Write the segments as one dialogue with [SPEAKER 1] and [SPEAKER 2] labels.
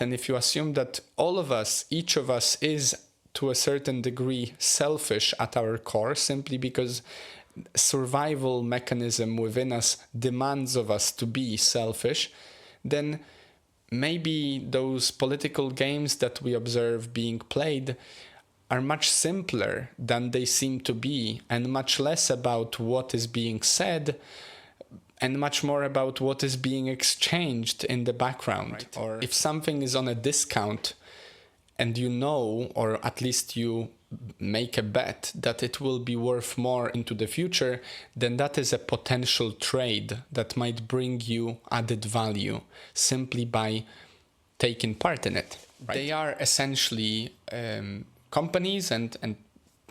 [SPEAKER 1] And if you assume that all of us, each of us is to a certain degree selfish at our core, simply because survival mechanism within us demands of us to be selfish, then maybe those political games that we observe being played are much simpler than they seem to be, and much less about what is being said and much more about what is being exchanged in the background. Right. Or if something is on a discount and you know, or at least you make a bet that it will be worth more into the future, then that is a potential trade that might bring you added value simply by taking part in it. Right? They are essentially companies and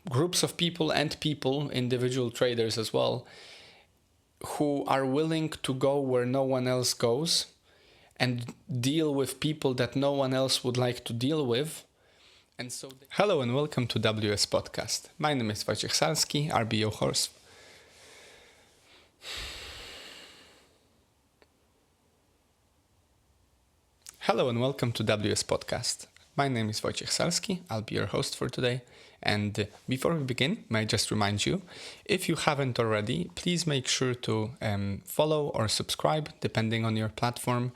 [SPEAKER 1] groups of people and people, individual traders as well, who are willing to go where no one else goes and deal with people that no one else would like to deal with. And so hello and welcome to WS Podcast. My name is Farchy, I'll be your host. Hello and welcome to WS Podcast. My name is Wojciech I'll be your host for today. And before we begin, may I just remind you, if you haven't already, please make sure to follow or subscribe, depending on your platform.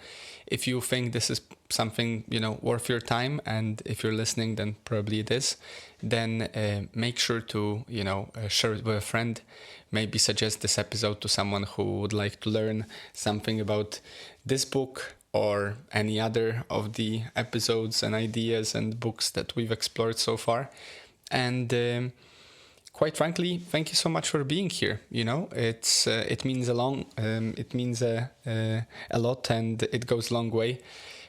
[SPEAKER 1] If you think this is something, worth your time, and if you're listening, then probably it is, then make sure to, share it with a friend. Maybe suggest this episode to someone who would like to learn something about this book or any other of the episodes and ideas and books that we've explored so far. And quite frankly, thank you so much for being here. It means a lot, and it goes a long way.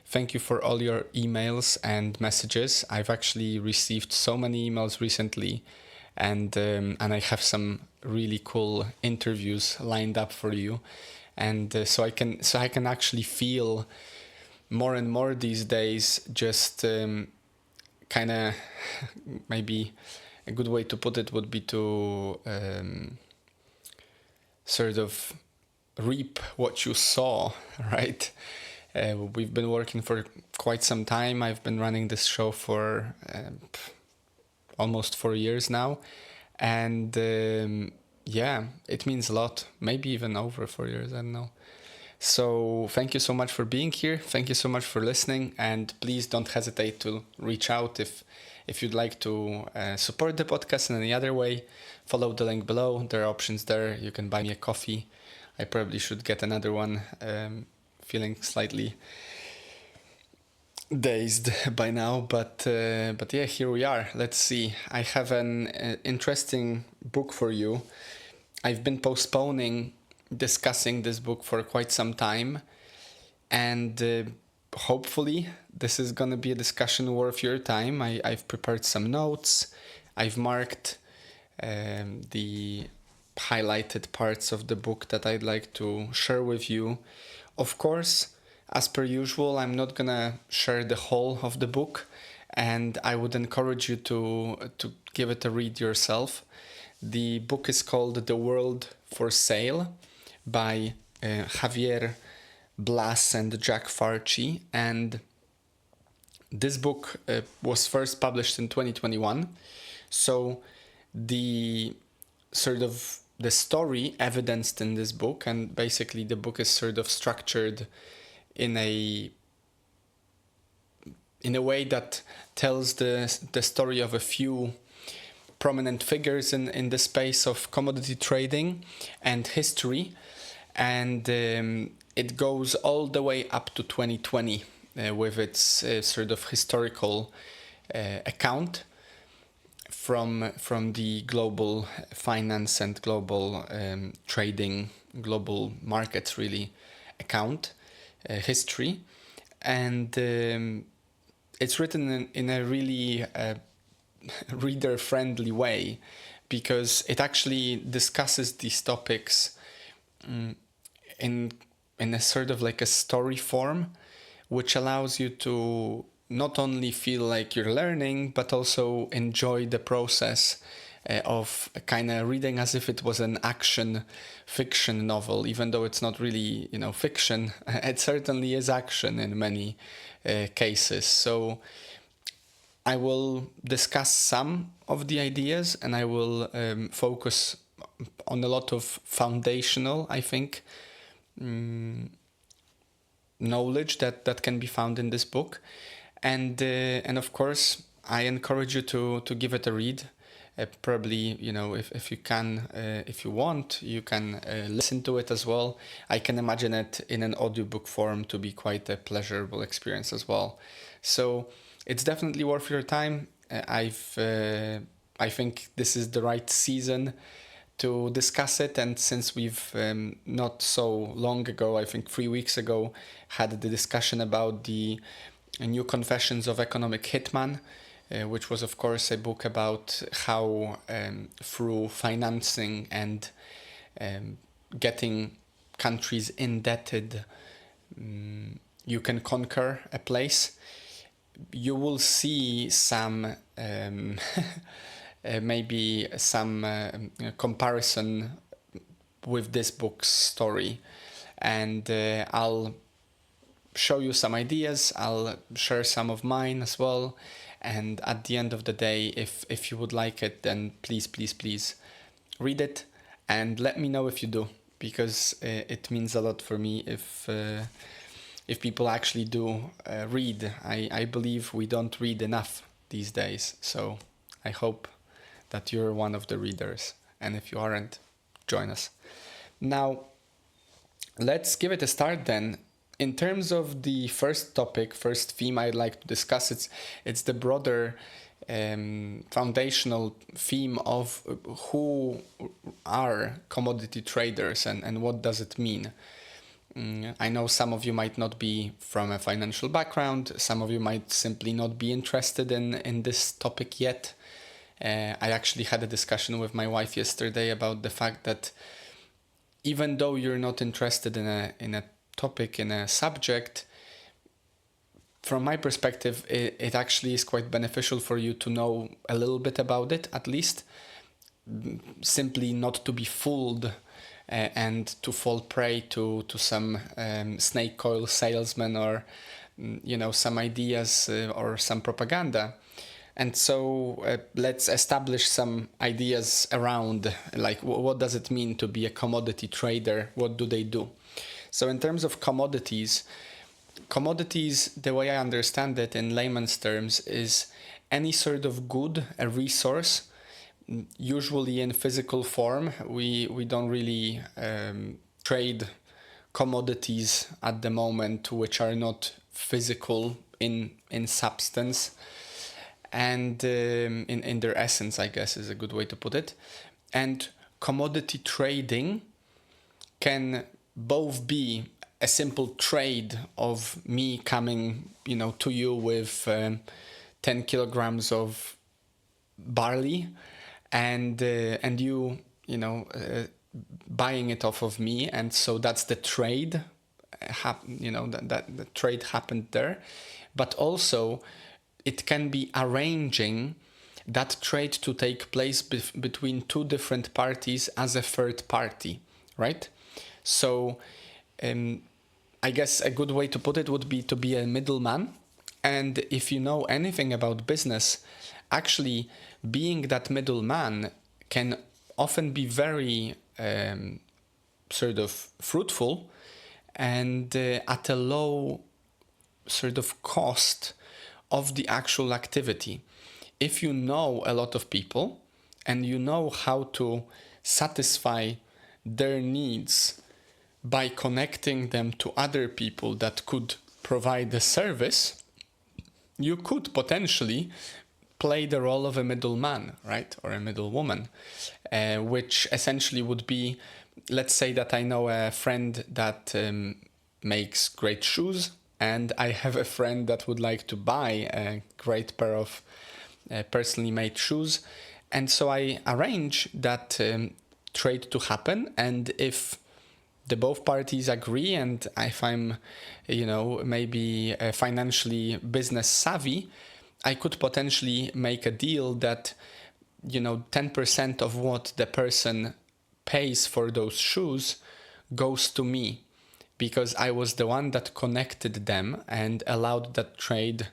[SPEAKER 1] Thank you for all your emails and messages. I've actually received so many emails recently, and I have some really cool interviews lined up for you. And so I can actually feel more and more these days just kind of, maybe a good way to put it would be to sort of reap what you sow, right? We've been working for quite some time. I've been running this show for almost 4 years now. And it means a lot, maybe even over 4 years, I don't know. So thank you so much for being here. Thank you so much for listening. And please don't hesitate to reach out if you'd like to support the podcast in any other way. Follow the link below. There are options there. You can buy me a coffee. I probably should get another one. Feeling slightly dazed by now, but yeah, here we are. Let's see. I have an interesting book for you. I've been postponing discussing this book for quite some time, and hopefully this is going to be a discussion worth your time. I've prepared some notes. I've marked the highlighted parts of the book that I'd like to share with you. Of course, as per usual, I'm not going to share the whole of the book, and I would encourage you to give it a read yourself. The book is called The World for Sale by Javier, Blas and Jack Farchy, and this book was first published in 2021. So the story evidenced in this book, and basically the book is sort of structured in a way that tells the story of a few prominent figures in the space of commodity trading and history, and it goes all the way up to 2020 with its sort of historical account from the global finance and global trading, global markets really account history, and it's written in a really reader-friendly way, because it actually discusses these topics in a sort of like a story form, which allows you to not only feel like you're learning, but also enjoy the process of kind of reading as if it was an action fiction novel, even though it's not really, fiction. It certainly is action in many cases. So I will discuss some of the ideas, and I will focus on a lot of foundational, I think, knowledge that can be found in this book. And of course, I encourage you to give it a read. Probably, if you can, if you want, you can listen to it as well. I can imagine it in an audiobook form to be quite a pleasurable experience as well. So it's definitely worth your time. I think this is the right season to discuss it, and since we've not so long ago, I think 3 weeks ago, had the discussion about the New Confessions of Economic Hitman, which was of course a book about how through financing and getting countries indebted you can conquer a place. You will see some maybe some comparison with this book's story, and I'll show you some ideas. I'll share some of mine as well, and at the end of the day, if you would like it, then please read it and let me know if you do, because it means a lot for me if people actually do read. I believe we don't read enough these days, so I hope that you're one of the readers, and if you aren't, join us. Now, let's give it a start then. In terms of the first theme I'd like to discuss, it's the broader foundational theme of who are commodity traders and what does it mean. I know some of you might not be from a financial background, some of you might simply not be interested in this topic yet. I actually had a discussion with my wife yesterday about the fact that even though you're not interested in a topic, in a subject, from my perspective, it actually is quite beneficial for you to know a little bit about it, at least, simply not to be fooled and to fall prey to some snake oil salesman or some ideas or some propaganda. And so let's establish some ideas around, like, what does it mean to be a commodity trader? What do they do? So in terms of commodities, the way I understand it in layman's terms, is any sort of good, a resource, usually in physical form. We don't really trade commodities at the moment which are not physical in substance and in their essence, I guess, is a good way to put it. And commodity trading can both be a simple trade of me coming, to you with 10 kilograms of barley, and you, buying it off of me, and so that's the trade. That the trade happened there, but also it can be arranging that trade to take place between two different parties as a third party, right? So I guess a good way to put it would be to be a middleman. And if you know anything about business, actually being that middleman can often be very sort of fruitful and at a low sort of cost of the actual activity. If you know a lot of people and you know how to satisfy their needs by connecting them to other people that could provide the service, you could potentially play the role of a middleman, right? Or a middlewoman, which essentially would be, let's say that I know a friend that makes great shoes, and I have a friend that would like to buy a great pair of personally made shoes. And so I arrange that trade to happen. And if the both parties agree, and if I'm, maybe financially business savvy, I could potentially make a deal that, 10% of what the person pays for those shoes goes to me, because I was the one that connected them and allowed that trade,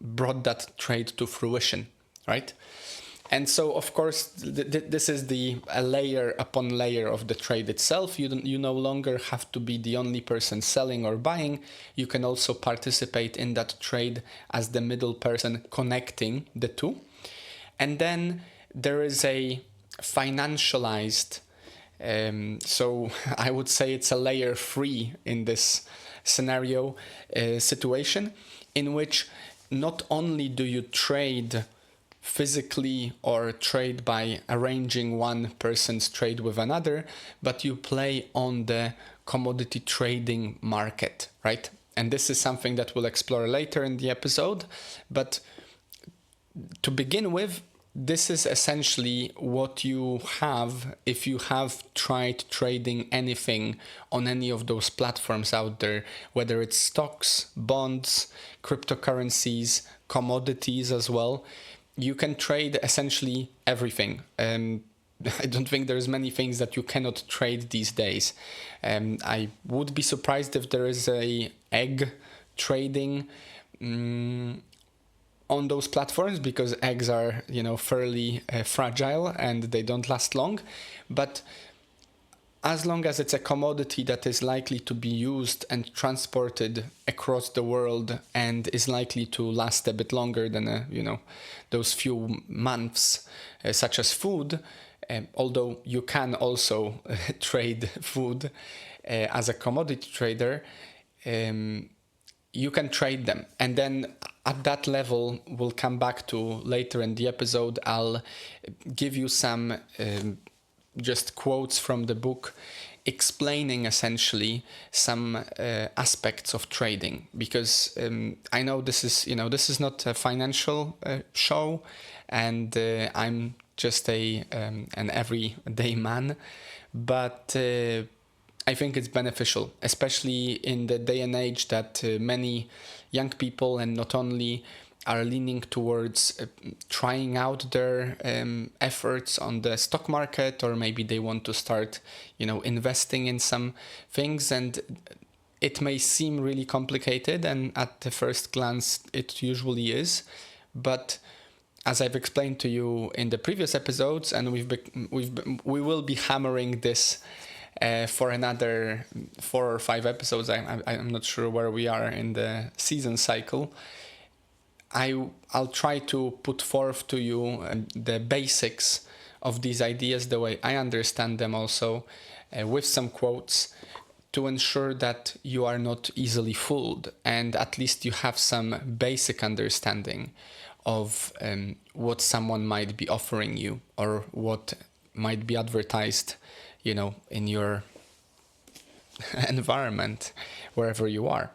[SPEAKER 1] brought that trade to fruition, right? And so, of course, this is a layer upon layer of the trade itself. You no longer have to be the only person selling or buying. You can also participate in that trade as the middle person connecting the two. And then there is a financialized, so I would say it's a layer 3 in this scenario situation, in which not only do you trade physically or trade by arranging one person's trade with another, but you play on the commodity trading market, right? And this is something that we'll explore later in the episode. But to begin with, this is essentially what you have if you have tried trading anything on any of those platforms out there, whether it's stocks, bonds, cryptocurrencies, commodities as well. You can trade essentially everything. I don't think there's many things that you cannot trade these days. I would be surprised if there is a egg trading on those platforms, because eggs are, fairly fragile and they don't last long. But as long as it's a commodity that is likely to be used and transported across the world and is likely to last a bit longer than, those few months, such as food, although you can also trade food as a commodity trader, you can trade them. And then at that level, we'll come back to later in the episode, I'll give you some just quotes from the book explaining essentially some aspects of trading, because I know this is not a financial show, and I'm just an everyday man, but I think it's beneficial, especially in the day and age that many young people, and not only, are leaning towards trying out their efforts on the stock market, or maybe they want to start, investing in some things. And it may seem really complicated, and at the first glance, it usually is. But as I've explained to you in the previous episodes, and we will be hammering this for another 4 or 5 episodes. I'm not sure where we are in the season cycle. I'll try to put forth to you the basics of these ideas, the way I understand them also, with some quotes, to ensure that you are not easily fooled, and at least you have some basic understanding of what someone might be offering you, or what might be advertised, in your environment, wherever you are.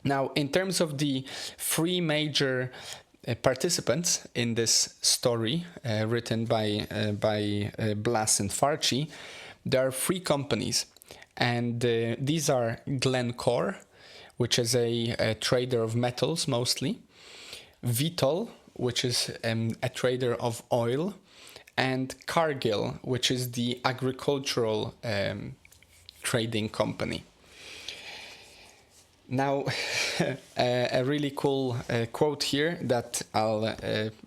[SPEAKER 1] Now, in terms of the 3 major participants in this story written by Blas and Farchy, there are 3 companies, and these are Glencore, which is a trader of metals mostly, Vitol, which is a trader of oil, and Cargill, which is the agricultural trading company. Now, a really cool quote here that I'll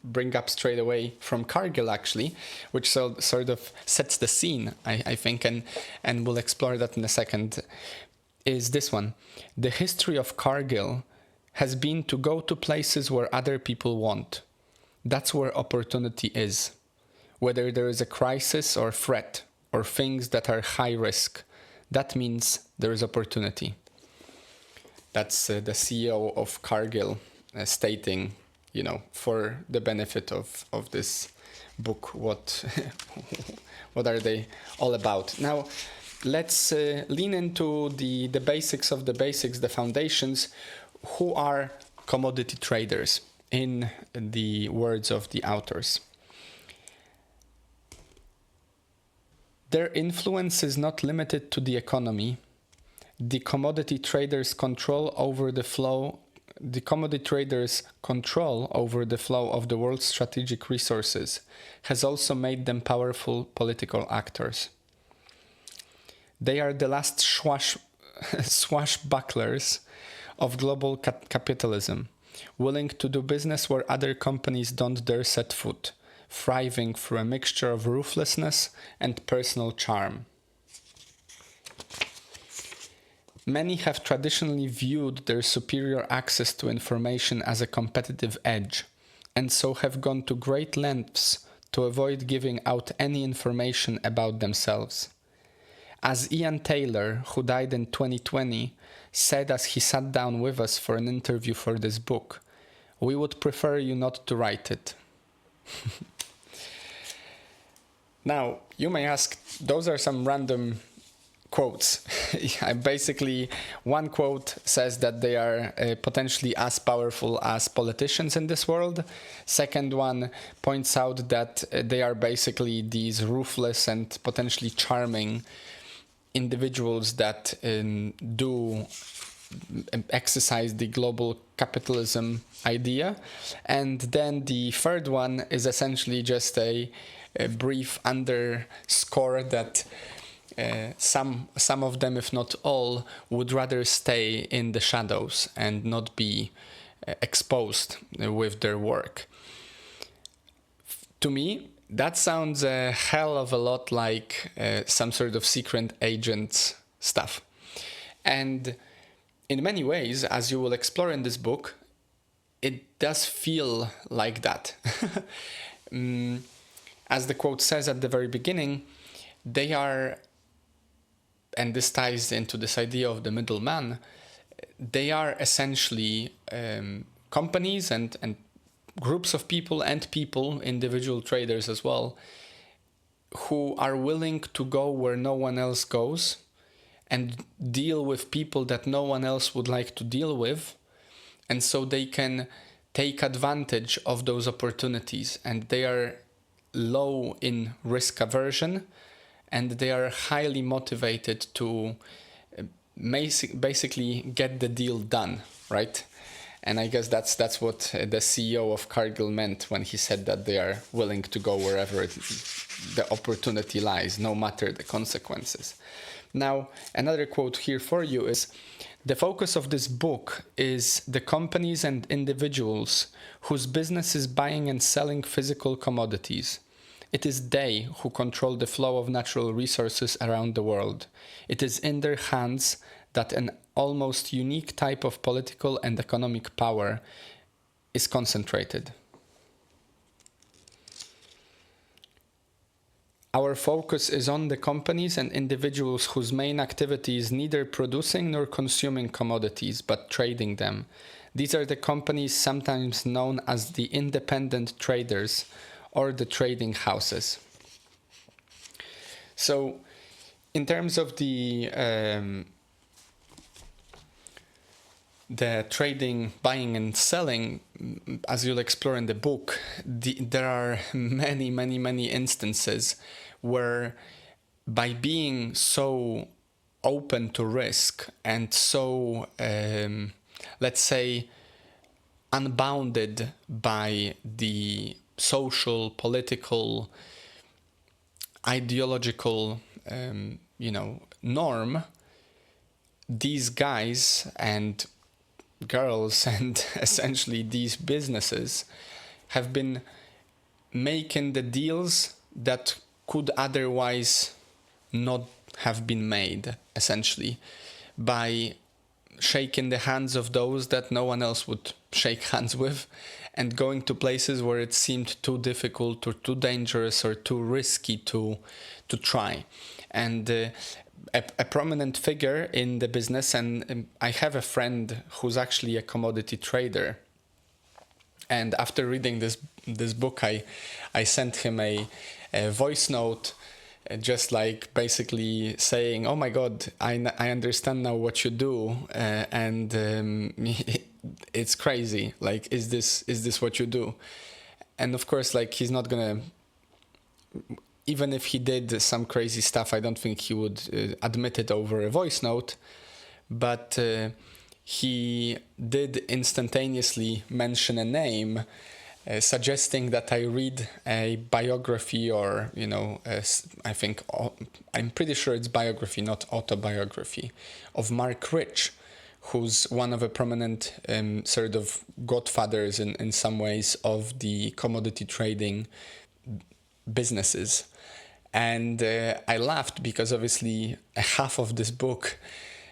[SPEAKER 1] bring up straight away from Cargill, actually, which sort of sets the scene, I think, and we'll explore that in a second, is this one. The history of Cargill has been to go to places where other people won't. That's where opportunity is. Whether there is a crisis or threat, or things that are high risk, that means there is opportunity. That's the CEO of Cargill stating, for the benefit of this book, what are they all about. Now, let's lean into the basics of the basics, the foundations. Who are commodity traders, in the words of the authors? Their influence is not limited to the economy. The commodity traders' control over the flow of the world's strategic resources has also made them powerful political actors. They are the last swashbucklers of global capitalism, willing to do business where other companies don't dare set foot, thriving through a mixture of ruthlessness and personal charm. Many have traditionally viewed their superior access to information as a competitive edge, and so have gone to great lengths to avoid giving out any information about themselves. As Ian Taylor, who died in 2020, said as he sat down with us for an interview for this book, "We would prefer you not to write it." Now, you may ask, those are some random quotes. Basically, one quote says that they are potentially as powerful as politicians in this world. Second one points out that they are basically these ruthless and potentially charming individuals that do exercise the global capitalism idea. And then the third one is essentially just a brief underscore that some of them, if not all, would rather stay in the shadows and not be exposed with their work. To me, that sounds a hell of a lot like some sort of secret agent stuff. And in many ways, as you will explore in this book, it does feel like that. As the quote says at the very beginning, they are, and this ties into this idea of the middleman, they are essentially companies and groups of people and people, individual traders as well, who are willing to go where no one else goes and deal with people that no one else would like to deal with. And so they can take advantage of those opportunities, and they are low in risk aversion, and they are highly motivated to basically get the deal done, right? And I guess that's what the CEO of Cargill meant when he said that they are willing to go wherever the opportunity lies, no matter the consequences. Now, another quote here for you is, "The focus of this book is the companies and individuals whose business is buying and selling physical commodities. It is they who control the flow of natural resources around the world. It is in their hands that an almost unique type of political and economic power is concentrated. Our focus is on the companies and individuals whose main activity is neither producing nor consuming commodities, but trading them. These are the companies sometimes known as the independent traders or the trading houses." So, in terms of the trading, buying and selling, as you'll explore in the book, there are many instances where, by being so open to risk and so, let's say, unbounded by the social, political, ideological, norm, these guys and girls and essentially these businesses have been making the deals that could otherwise not have been made, essentially, by shaking the hands of those that no one else would shake hands with, and going to places where it seemed too difficult or too dangerous or too risky to try. And a prominent figure in the business, and I have a friend who's actually a commodity trader, and after reading this book, I sent him a voice note, just like basically saying, "Oh my God, I understand now what you do, and it's crazy. Like, is this what you do?" And of course, like, he's not gonna. Even if he did some crazy stuff, I don't think he would admit it over a voice note. But he did instantaneously mention a name, suggesting that I read a biography or, I'm pretty sure it's biography, not autobiography, of Mark Rich, who's one of the prominent sort of godfathers in some ways of the commodity trading businesses. And I laughed because obviously half of this book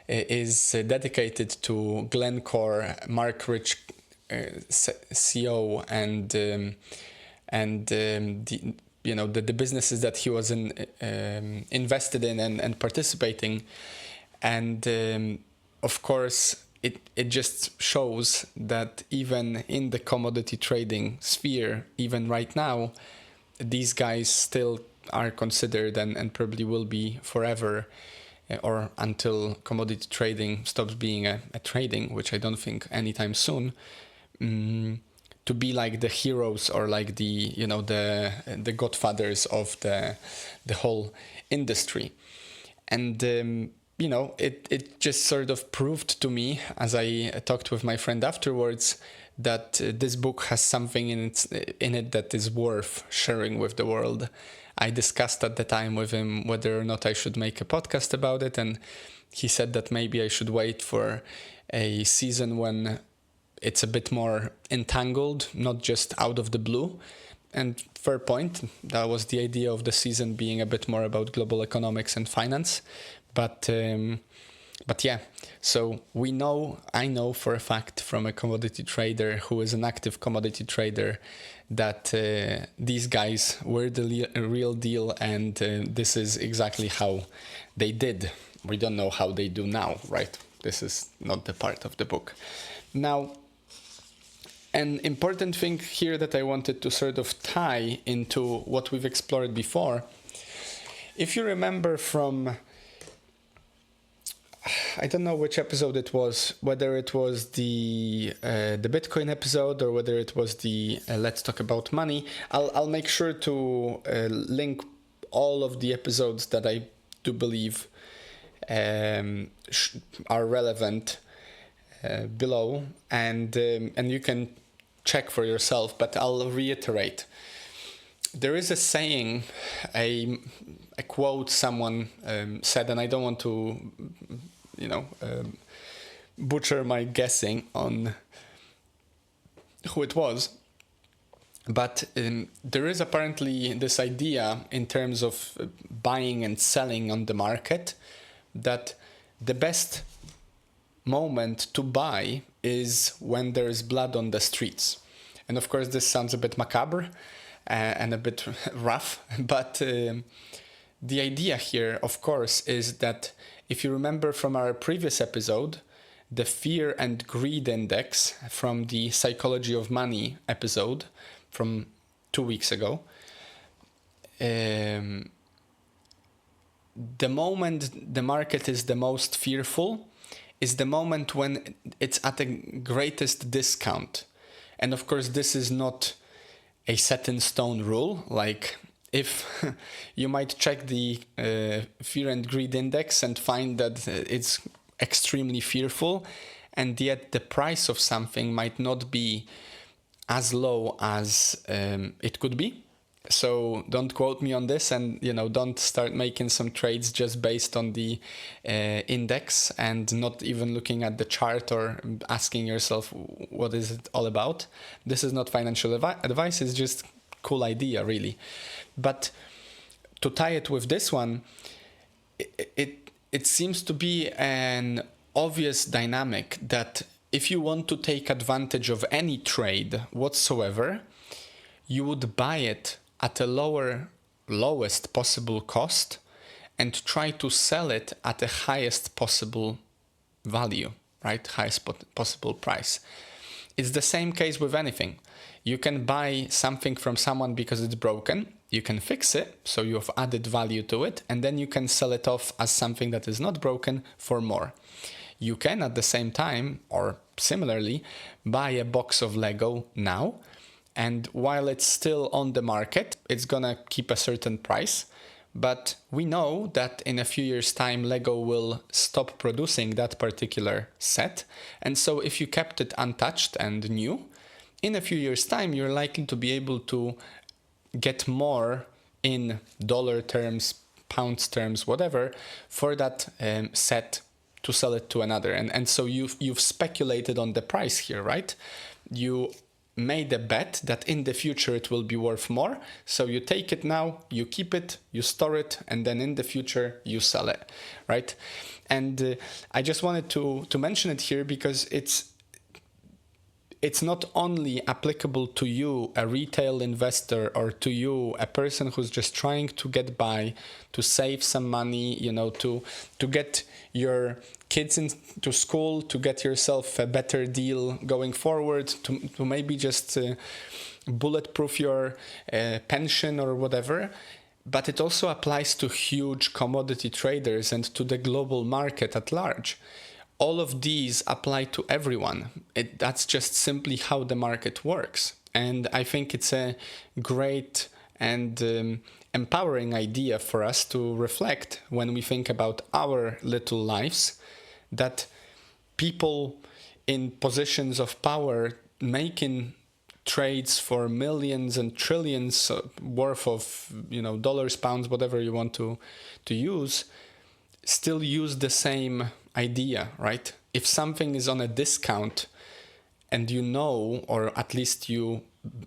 [SPEAKER 1] is dedicated to Glencore, Mark Rich, CEO, and the businesses that he was invested in and participating. And of course, it just shows that even in the commodity trading sphere, even right now, these guys still are considered and probably will be forever, or until commodity trading stops being a trading, which I don't think anytime soon, to be like the heroes or like the godfathers of the whole industry. And it just sort of proved to me, as I talked with my friend afterwards, that this book has something in it that is worth sharing with the world. I discussed at the time with him whether or not I should make a podcast about it, and he said that maybe I should wait for a season when it's a bit more entangled, not just out of the blue. And fair point, that was the idea of the season, being a bit more about global economics and finance. But yeah, so I know for a fact from a commodity trader who is an active commodity trader that these guys were the real deal, and this is exactly how they did. We don't know how they do now, right? This is not the part of the book. Now, an important thing here that I wanted to sort of tie into what we've explored before, if you remember from, I don't know which episode it was, whether it was the Bitcoin episode or whether it was the Let's Talk About Money. I'll make sure to link all of the episodes that I do believe are relevant below, and you can check for yourself, but I'll reiterate. There is a saying, a quote someone said, and I don't want to butcher my guessing on who it was, but there is apparently this idea in terms of buying and selling on the market that the best moment to buy is when there is blood on the streets. And of course this sounds a bit macabre and a bit rough, but the idea here, of course, is that if you remember from our previous episode, the fear and greed index from the psychology of money episode from 2 weeks ago, the moment the market is the most fearful is the moment when it's at the greatest discount. And of course, this is not a set in stone rule. Like, if you might check the fear and greed index and find that it's extremely fearful, and yet the price of something might not be as low as it could be. So don't quote me on this, and don't start making some trades just based on the index and not even looking at the chart or asking yourself what is it all about. This is not financial advice, it's just cool idea, really. But to tie it with this one, it seems to be an obvious dynamic that if you want to take advantage of any trade whatsoever, you would buy it at a lowest possible cost and try to sell it at the highest possible value, right? Highest possible price. It's the same case with anything. You can buy something from someone because it's broken. You can fix it, so you have added value to it, and then you can sell it off as something that is not broken for more. You can at the same time, or similarly, buy a box of Lego now, and while it's still on the market, it's gonna keep a certain price. But we know that in a few years' time, Lego will stop producing that particular set. And so if you kept it untouched and new, in a few years' time, you're likely to be able to get more in dollar terms, pounds terms, whatever, for that set to sell it to another. And so you've speculated on the price here, right? You made a bet that in the future it will be worth more. So you take it now, you keep it, you store it, and then in the future you sell it, right? And I just wanted to mention it here because it's not only applicable to you, a retail investor, or to you, a person who's just trying to get by, to save some money, to get your kids into school, to get yourself a better deal going forward, to maybe just bulletproof your pension or whatever. But it also applies to huge commodity traders and to the global market at large. All of these apply to everyone. That's just simply how the market works. And I think it's a great and empowering idea for us to reflect when we think about our little lives, that people in positions of power making trades for millions and trillions worth of dollars, pounds, whatever you want to use, still use the same idea, right? If something is on a discount and or at least you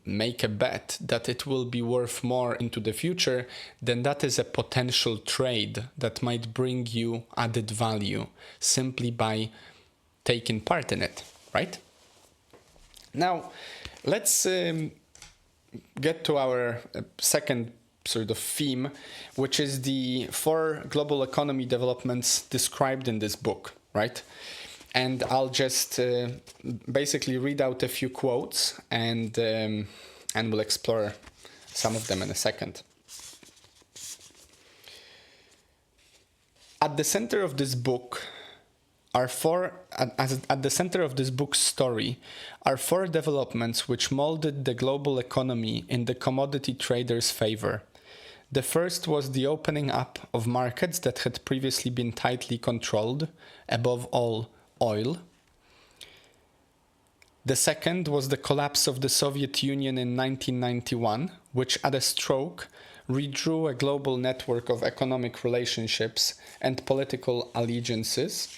[SPEAKER 1] make a bet that it will be worth more into the future, then that is a potential trade that might bring you added value simply by taking part in it, right? Now, let's get to our second sort of theme, which is the 4 global economy developments described in this book, right? And I'll just basically read out a few quotes and we'll explore some of them in a second. At the center of this book at the center of this book's story are 4 developments which molded the global economy in the commodity traders' favor. The first was the opening up of markets that had previously been tightly controlled, above all, oil. The second was the collapse of the Soviet Union in 1991, which at a stroke redrew a global network of economic relationships and political allegiances.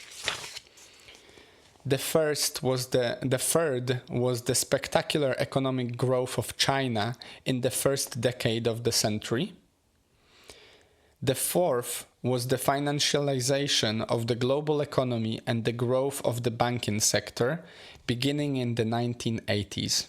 [SPEAKER 1] The third was the spectacular economic growth of China in the first decade of the century. The fourth was the financialization of the global economy and the growth of the banking sector, beginning in the 1980s.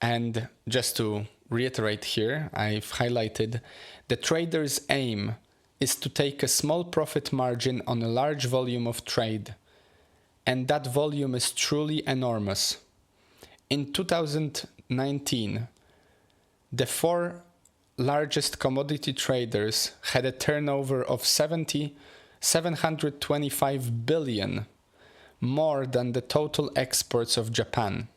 [SPEAKER 1] And just to reiterate here, I've highlighted the trader's aim is to take a small profit margin on a large volume of trade, and that volume is truly enormous. In 2019, the 4 largest commodity traders had a turnover of 725 billion, more than the total exports of Japan.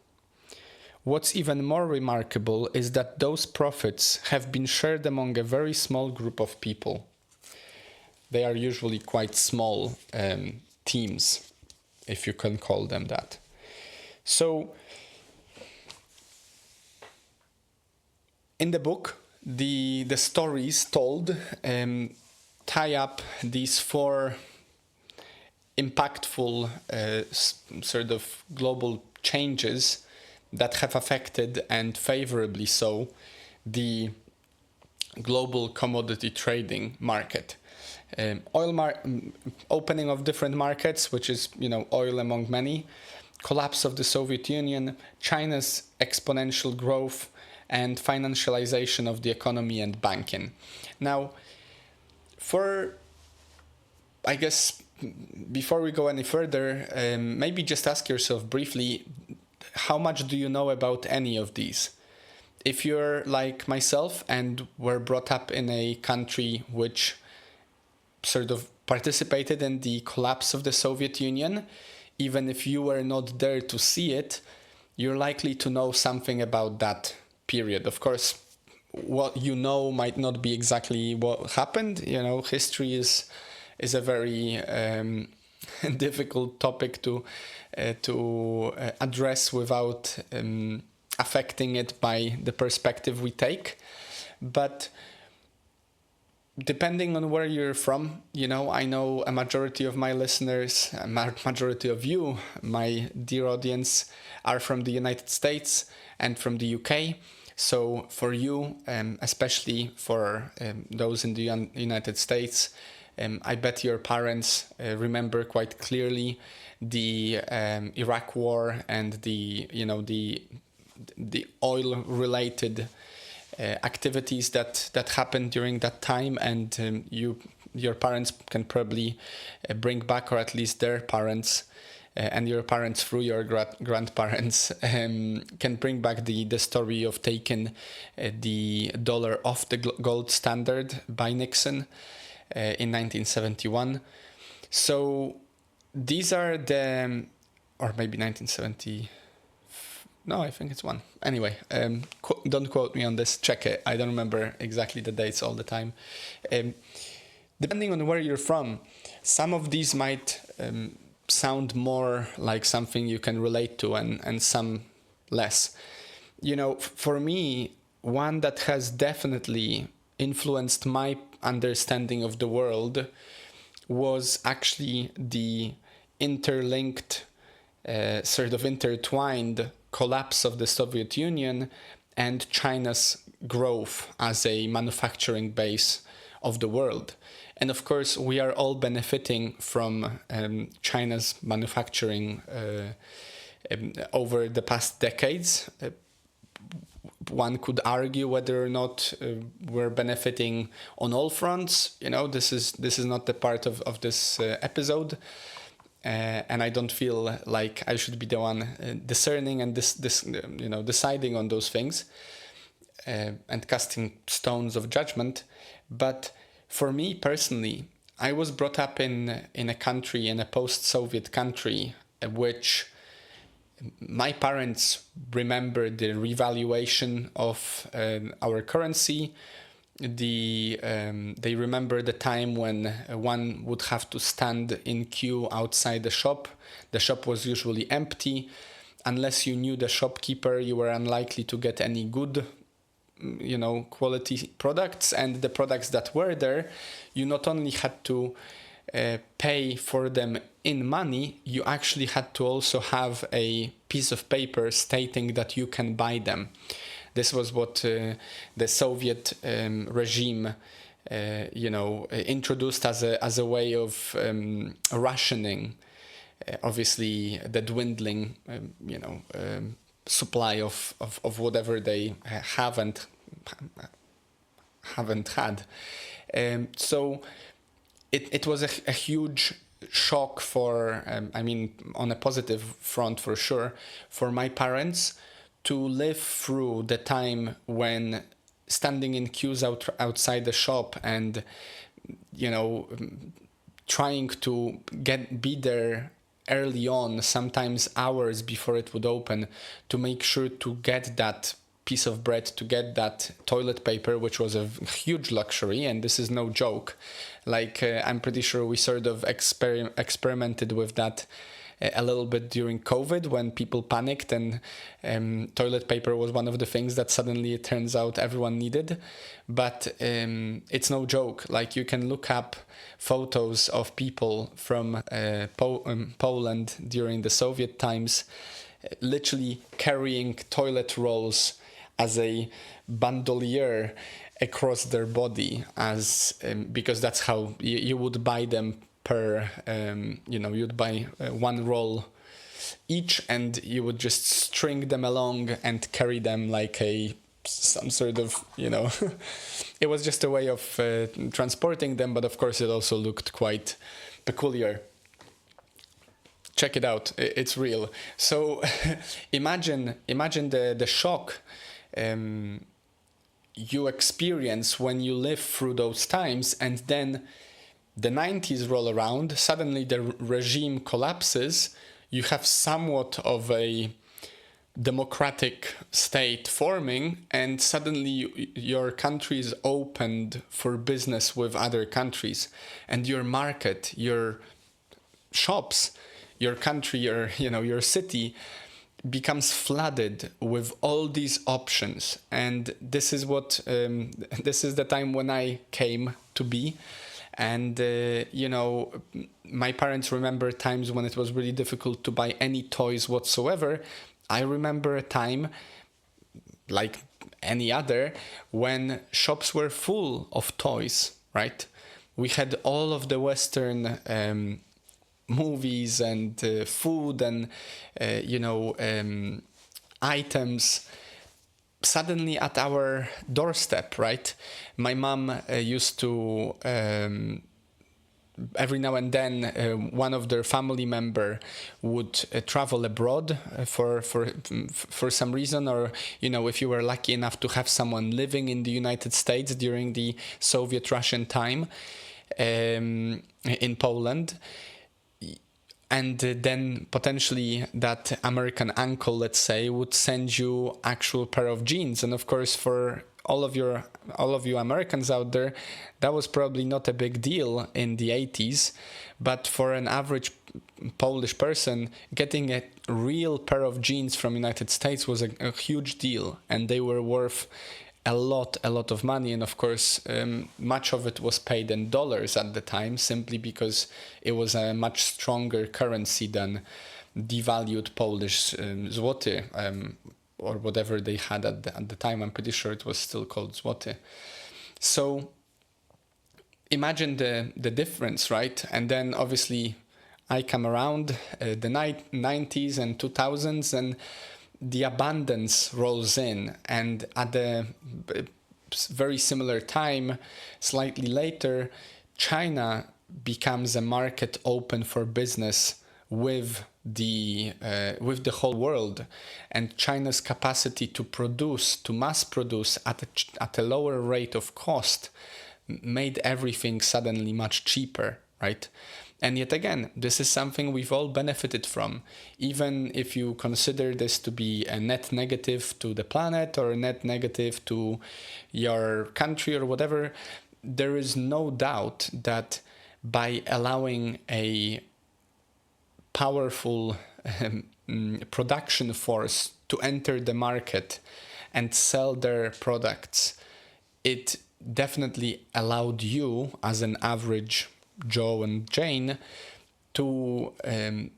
[SPEAKER 1] What's even more remarkable is that those profits have been shared among a very small group of people. They are usually quite small teams, if you can call them that. So, in the book, the stories told tie up these 4 impactful sort of global changes that have affected, and favorably so, the global commodity trading market. Opening of different markets, which is, oil among many, collapse of the Soviet Union, China's exponential growth, and financialization of the economy and banking. Now, I guess, before we go any further, maybe just ask yourself briefly, how much do you know about any of these? If you're like myself and were brought up in a country which sort of participated in the collapse of the Soviet Union, even if you were not there to see it, you're likely to know something about that period. Of course, what you know might not be exactly what happened. History is a very difficult topic to address without affecting it by the perspective we take. But depending on where you're from, I know a majority of my listeners, a majority of you, my dear audience, are from the United States and from the UK. So for you, especially for those in the United States, I bet your parents remember quite clearly the Iraq War and the oil-related activities that happened during that time, and your parents can probably bring back, or at least their parents, and your parents through your grandparents can bring back the story of taking the dollar off the gold standard by Nixon in 1971. So these are or maybe 1970. No, I think it's one. Anyway, don't quote me on this. Check it. I don't remember exactly the dates all the time. Depending on where you're from, some of these might sound more like something you can relate to, and some less. For me, one that has definitely influenced my understanding of the world was actually the interlinked, sort of intertwined collapse of the Soviet Union and China's growth as a manufacturing base of the world. And of course, we are all benefiting from China's manufacturing over the past decades. One could argue whether or not we're benefiting on all fronts. This is not the part of this episode. And I don't feel like I should be the one discerning and deciding on those things and casting stones of judgment. But for me personally, I was brought up in a country, in a post-Soviet country, which my parents remember the revaluation of our currency. They remember the time when one would have to stand in queue outside the shop. The shop was usually empty. Unless you knew the shopkeeper, you were unlikely to get any good quality products. And the products that were there, you not only had to pay for them in money, you actually had to also have a piece of paper stating that you can buy them. This was what the Soviet regime, introduced as a way of rationing, obviously the dwindling, supply of whatever they haven't had. So it was a huge shock for, on a positive front for sure, for my parents to live through the time when standing in queues outside the shop and, trying to be there early on, sometimes hours before it would open, to make sure to get that piece of bread, to get that toilet paper, which was a huge luxury, and this is no joke. I'm pretty sure we sort of experimented with that a little bit during COVID, when people panicked and toilet paper was one of the things that suddenly it turns out everyone needed. But it's no joke. You can look up photos of people from Poland during the Soviet times, literally carrying toilet rolls as a bandolier across their body, because that's how you would buy them per, you'd buy one roll each, and you would just string them along and carry them like some sort of, it was just a way of transporting them, but of course it also looked quite peculiar. Check it out, it's real. So imagine the shock you experience when you live through those times, and then the 90s roll around, suddenly the regime collapses, you have somewhat of a democratic state forming, and suddenly your country is opened for business with other countries, and your market, your shops, your country, or your city becomes flooded with all these options. And this is what this is the time when I came to be. And my parents remember times when it was really difficult to buy any toys whatsoever. I remember a time like any other when shops were full of toys, right? We had all of the Western movies and food and items suddenly at our doorstep, right? My mom used to every now and then one of their family member would travel abroad for some reason, or if you were lucky enough to have someone living in the United States during the Soviet Russian time in Poland. And then potentially that American uncle, let's say, would send you actual pair of jeans. And of course, for all of you Americans out there, that was probably not a big deal in the 80s. But for an average Polish person, getting a real pair of jeans from United States was a huge deal. And they were worth a lot of money. And of course, much of it was paid in dollars at the time, simply because it was a much stronger currency than devalued Polish zloty, or whatever they had at the time. I'm pretty sure it was still called zloty. So imagine the difference, right? And then obviously I come around the 90s and 2000s, and the abundance rolls in. And at a very similar time, slightly later, China becomes a market open for business with the whole world. And China's capacity to mass produce at a lower rate of cost made everything suddenly much cheaper, right? And yet again, this is something we've all benefited from. Even if you consider this to be a net negative to the planet or a net negative to your country or whatever, there is no doubt that by allowing a powerful production force to enter the market and sell their products, it definitely allowed you as an average Joe and Jane to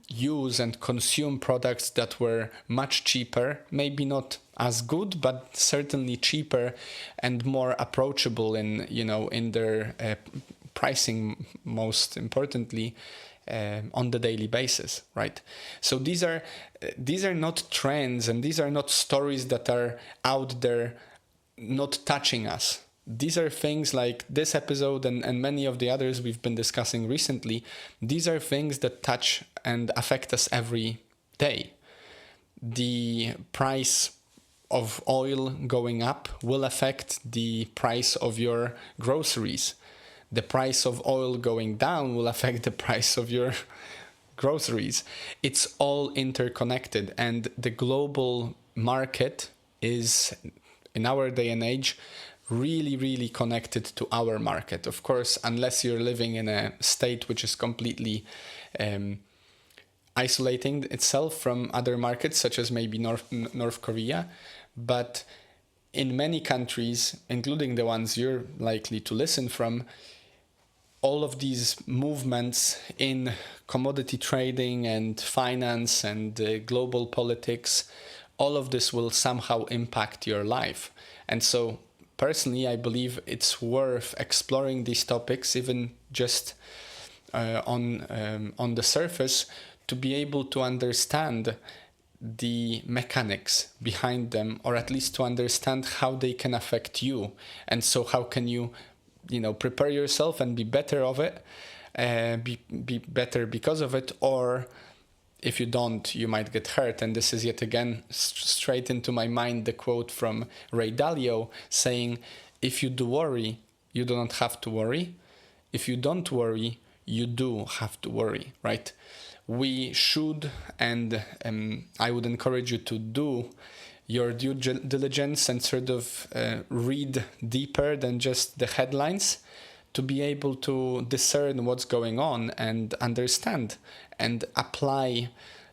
[SPEAKER 1] use and consume products that were much cheaper, maybe not as good, but certainly cheaper and more approachable in their pricing, most importantly, on the daily basis, right? So these are not trends, and these are not stories that are out there not touching us. These are things like this episode and many of the others we've been discussing recently. These are things that touch and affect us every day. The price of oil going up will affect the price of your groceries. The price of oil going down will affect the price of your groceries. It's all interconnected, and the global market is, in our day and age, really connected to our market. Of course, unless you're living in a state which is completely isolating itself from other markets, such as maybe North Korea. But in many countries, including the ones you're likely to listen from, all of these movements in commodity trading and finance and global politics, all of this will somehow impact your life. And so personally, I believe it's worth exploring these topics, even just on the surface, to be able to understand the mechanics behind them, or at least to understand how they can affect you. And so how can you prepare yourself and be better of it, be better because of it, or if you don't, you might get hurt. And this is yet again straight into my mind the quote from Ray Dalio saying, if you do worry, you do not have to worry. If you don't worry, you do have to worry, right? We should, and I would encourage you to do your due diligence and sort of read deeper than just the headlines, to be able to discern what's going on and understand and apply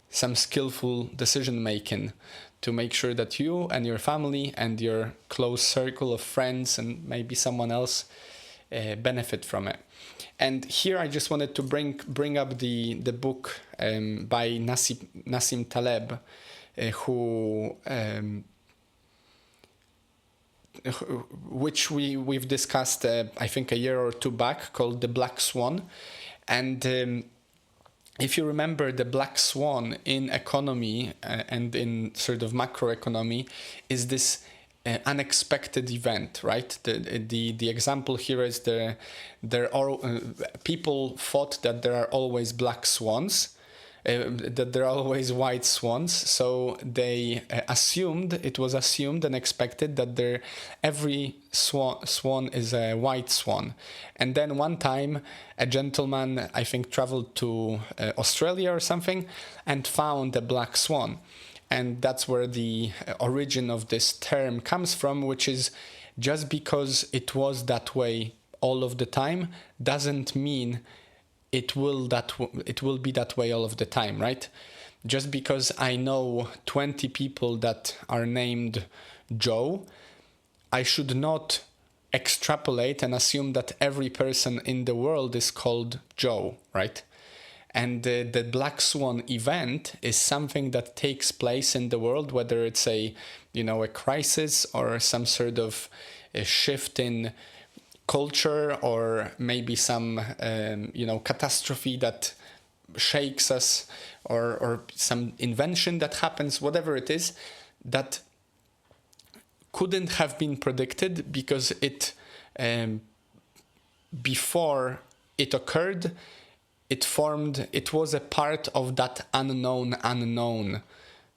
[SPEAKER 1] some skillful decision making to make sure that you and your family and your close circle of friends and maybe someone else benefit from it. And here I just wanted to bring up the book by Nassim Taleb, which we've discussed I think a year or two back, called The Black Swan. And if you remember, the black swan in economy and in sort of macroeconomy is this unexpected event, right? The example here is people thought that there are always black swans, that there are always white swans, so they it was assumed and expected that every swan is a white swan. And then one time a gentleman, I think, traveled to Australia or something and found a black swan. And that's where the origin of this term comes from, which is just because it was that way all of the time doesn't mean it will be that way all of the time, right? Just because I know 20 people that are named Joe, I should not extrapolate and assume that every person in the world is called Joe, right? And the black swan event is something that takes place in the world, whether it's a crisis or some sort of a shift in culture, or maybe some catastrophe that shakes us, or some invention that happens, whatever it is, that couldn't have been predicted because it before it occurred, it was a part of that unknown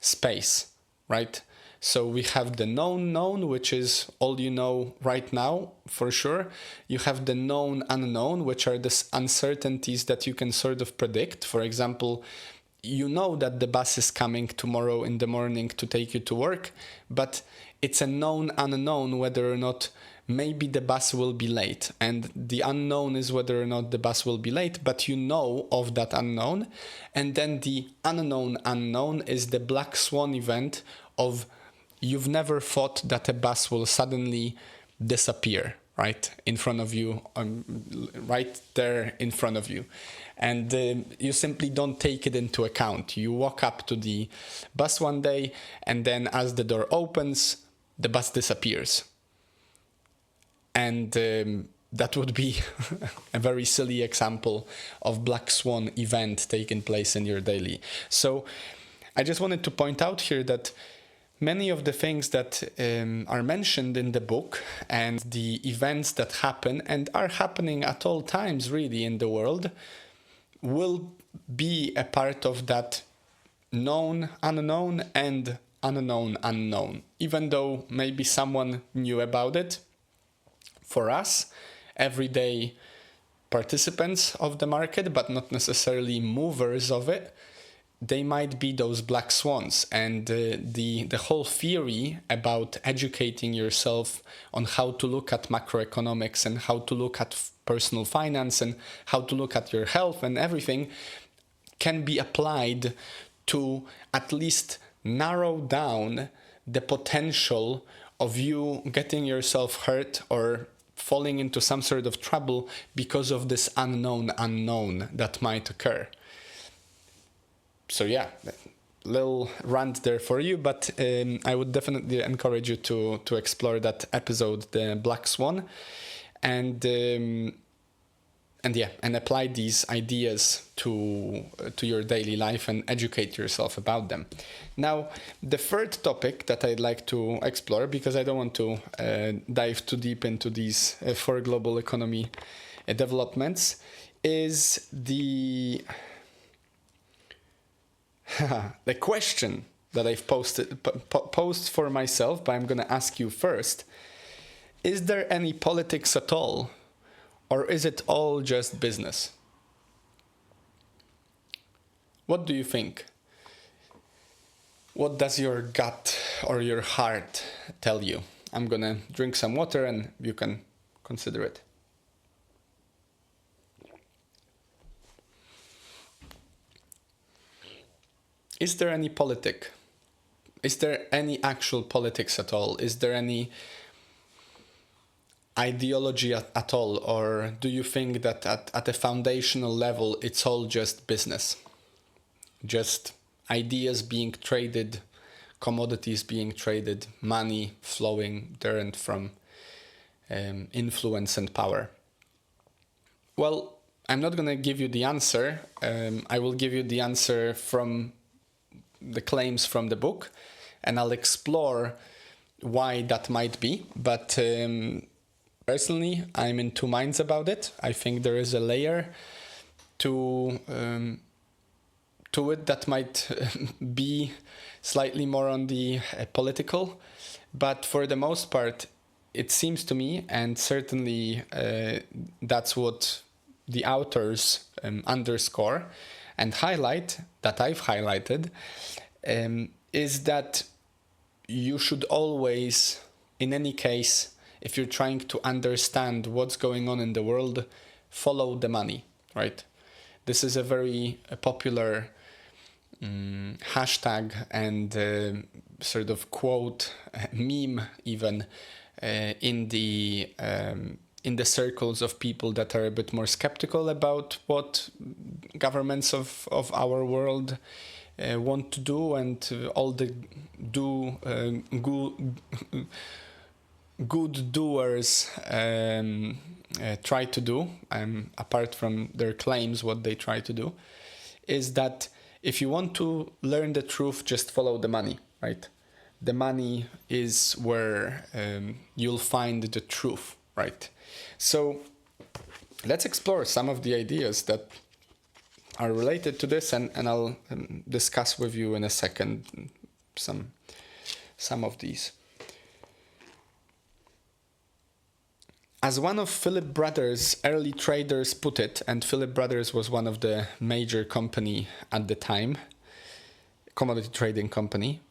[SPEAKER 1] space, right? So we have the known, which is all you know right now, for sure. You have the known unknown, which are the uncertainties that you can sort of predict. For example, you know that the bus is coming tomorrow in the morning to take you to work, but it's a known unknown whether or not maybe the bus will be late. And the unknown is whether or not the bus will be late, but you know of that unknown. And then the unknown is the black swan event of you've never thought that a bus will suddenly disappear right in front of you, right there in front of you. And you simply don't take it into account. You walk up to the bus one day, and then as the door opens, the bus disappears. And that would be a very silly example of black swan event taking place in your daily. So I just wanted to point out here that many of the things that are mentioned in the book and the events that happen and are happening at all times really in the world will be a part of that known unknown and unknown unknown, even though maybe someone knew about it. For us, everyday participants of the market, but not necessarily movers of it, they might be those black swans. And the whole theory about educating yourself on how to look at macroeconomics and how to look at personal finance and how to look at your health and everything can be applied to at least narrow down the potential of you getting yourself hurt or falling into some sort of trouble because of this unknown that might occur. So yeah, little rant there for you, but I would definitely encourage you to explore that episode, the Black Swan, and apply these ideas to your daily life and educate yourself about them. Now, the third topic that I'd like to explore, because I don't want to dive too deep into these four global economy developments, is the question that I've posed for myself, but I'm going to ask you first. Is there any politics at all? Or is it all just business? What do you think? What does your gut or your heart tell you? I'm gonna drink some water and you can consider it. is there any politic? Is there any actual politics at all? Is there any ideology at all? Or do you think that at a foundational level, it's all just business? Just ideas being traded, commodities being traded, money flowing there and from, influence and power? Well, I'm not going to give you the answer. I will give you the answer from the claims from the book, and I'll explore why that might be. But personally, I'm in two minds about it. I think there is a layer to it that might be slightly more on the political, but for the most part, it seems to me, and certainly that's what the authors underscore and highlight, that I've highlighted, is that you should always, in any case, if you're trying to understand what's going on in the world, follow the money, right? This is a very popular hashtag and sort of quote, meme even, in the circles of people that are a bit more skeptical about what governments of our world want to do, and all the good doers try to do, apart from their claims, what they try to do, is that if you want to learn the truth, just follow the money, right? The money is where you'll find the truth, right? So let's explore some of the ideas that are related to this, and I'll discuss with you in a second some of these. As one of Philip Brothers' early traders put it, and Philip Brothers was one of the major company at the time, commodity trading company,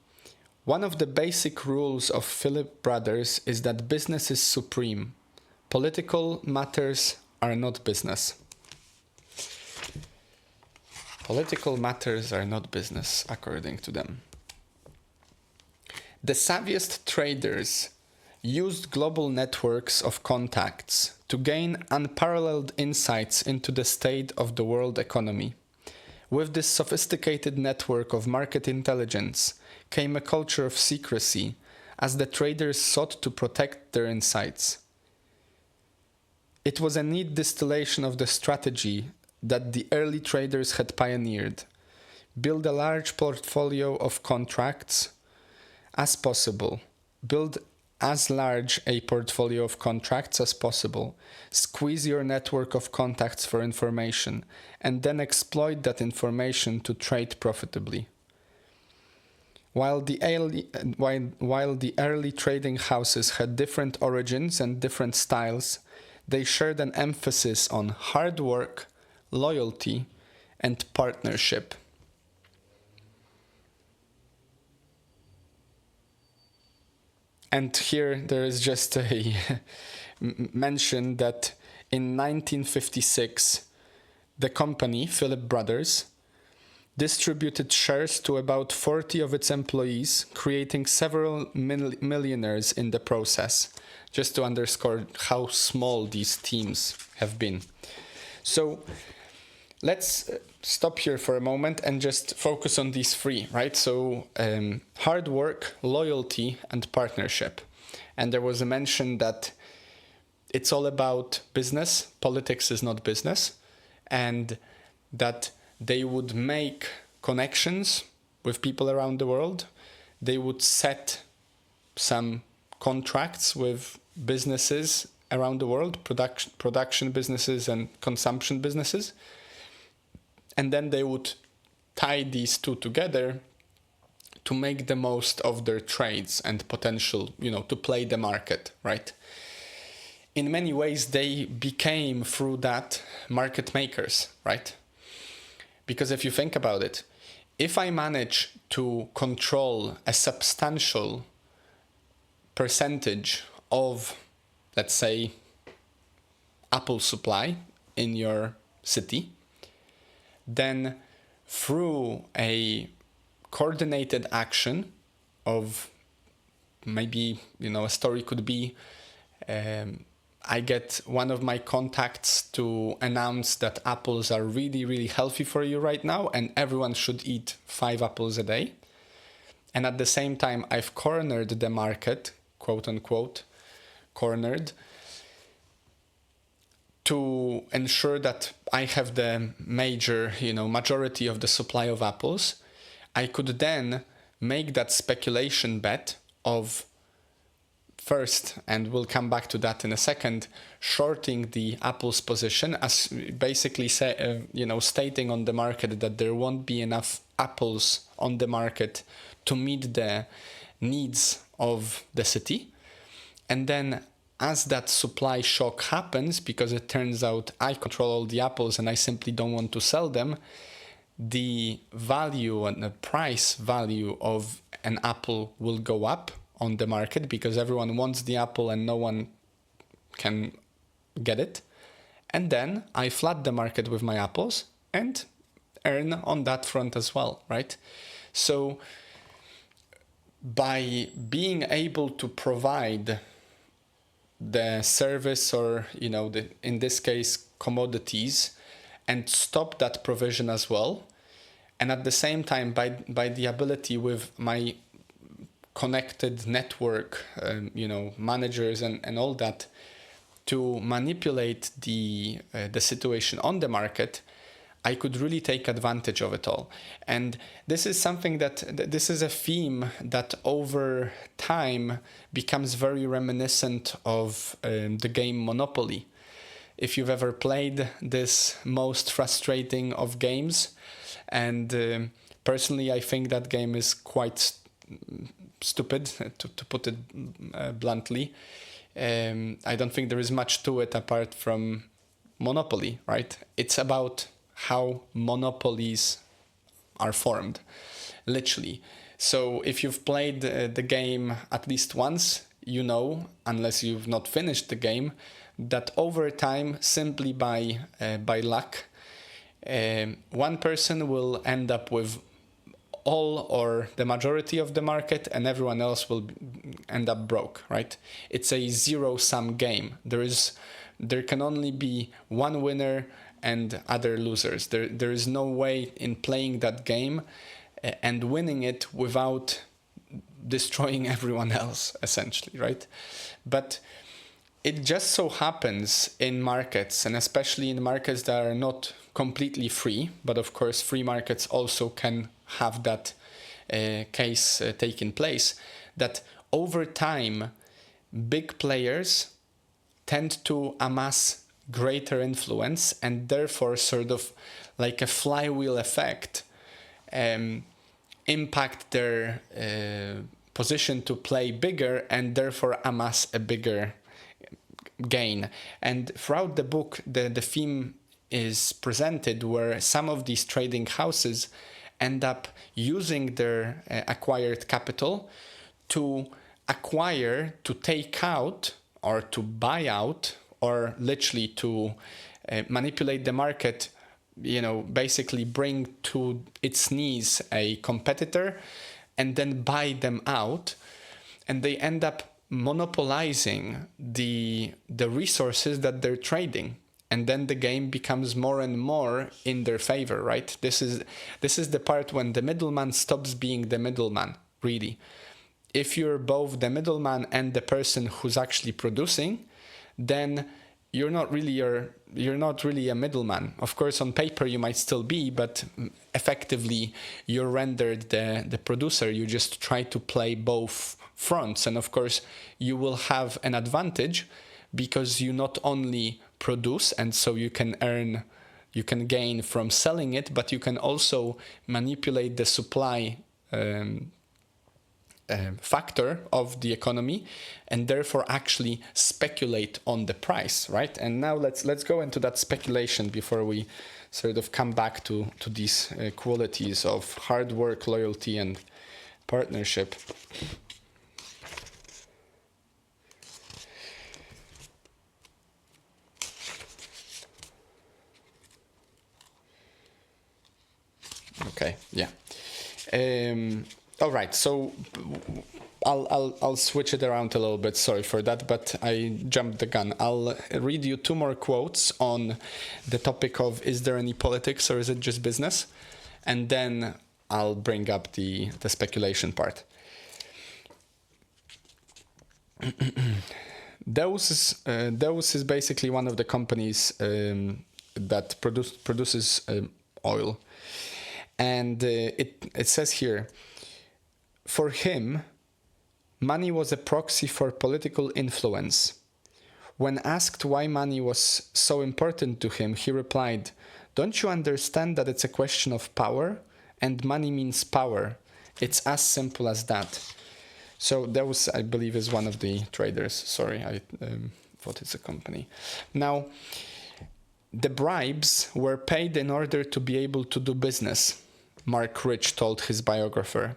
[SPEAKER 1] one of the basic rules of Philip Brothers is that business is supreme. Political matters are not business. Political matters are not business, according to them. The savviest traders used global networks of contacts to gain unparalleled insights into the state of the world economy. With this sophisticated network of market intelligence came a culture of secrecy, as the traders sought to protect their insights. It was a neat distillation of the strategy that the early traders had pioneered. Build a large portfolio of contracts as possible. Build as large a portfolio of contracts as possible. Squeeze your network of contacts for information, and then exploit that information to trade profitably. While the early trading houses had different origins and different styles, they shared an emphasis on hard work, loyalty, and partnership. And here there is just a mention that in 1956, the company, Philip Brothers, distributed shares to about 40 of its employees, creating several millionaires in the process, just to underscore how small these teams have been. So let's stop here for a moment and just focus on these three, right? So hard work, loyalty, and partnership. And there was a mention that it's all about business, politics is not business, and that they would make connections with people around the world. They would set some contracts with businesses around the world, production businesses and consumption businesses. And then they would tie these two together to make the most of their trades and potential, to play the market, right? In many ways, they became, through that, market makers, right? Because if you think about it, if I manage to control a substantial percentage of, let's say, apple supply in your city, then through a coordinated action of maybe, a story could be, I get one of my contacts to announce that apples are really, really healthy for you right now, and everyone should eat 5 apples a day. And at the same time, I've cornered the market, quote unquote, cornered, to ensure that I have the majority of the supply of apples. I could then make that speculation bet of first, and we'll come back to that in a second, shorting the apples position, as basically stating on the market that there won't be enough apples on the market to meet the needs of the city. And then as that supply shock happens, because it turns out I control all the apples and I simply don't want to sell them, the value and the price value of an apple will go up on the market because everyone wants the apple and no one can get it. And then I flood the market with my apples and earn on that front as well, right? So by being able to provide the service or, in this case, commodities, and stop that provision as well, and at the same time, by the ability with my connected network, managers and all that, to manipulate the situation on the market, I could really take advantage of it all. And this is something this is a theme that over time becomes very reminiscent of the game Monopoly. If you've ever played this most frustrating of games, and personally I think that game is quite stupid, to put it bluntly. I don't think there is much to it apart from Monopoly, right? It's about how monopolies are formed, literally. So if you've played the game at least once, unless you've not finished the game, that over time, simply by luck, one person will end up with all or the majority of the market and everyone else will end up broke, right? It's a zero-sum game. There can only be one winner and other losers. There is no way in playing that game and winning it without destroying everyone else, essentially, right? But it just so happens in markets, and especially in markets that are not completely free, but of course free markets also can have that case taking place, that over time big players tend to amass greater influence and therefore sort of like a flywheel effect impact their position to play bigger and therefore amass a bigger gain. And throughout the book the theme is presented where some of these trading houses end up using their acquired capital to acquire, to take out or to buy out, or literally to manipulate the market, basically bring to its knees a competitor and then buy them out. And they end up monopolizing the resources that they're trading. And then the game becomes more and more in their favor, right? This is the part when the middleman stops being the middleman, really. If you're both the middleman and the person who's actually producing, then you're not really a middleman. Of course, on paper you might still be, but effectively you're rendered the producer. You just try to play both fronts, and of course you will have an advantage because you not only produce, and so you can gain from selling it, but you can also manipulate the supply factor of the economy and therefore actually speculate on the price, right? And now let's go into that speculation before we sort of come back to these qualities of hard work, loyalty, and partnership. Okay, yeah. All right, so I'll switch it around a little bit. Sorry for that, but I jumped the gun. I'll read you two more quotes on the topic of is there any politics or is it just business, and then I'll bring up the speculation part. Dose is basically one of the companies that produces oil, and it says here, for him, money was a proxy for political influence. When asked why money was so important to him, he replied, "Don't you understand that it's a question of power? And money means power. It's as simple as that." So that was, I believe, is one of the traders. Sorry, I thought it's a company. Now, the bribes were paid in order to be able to do business, Mark Rich told his biographer.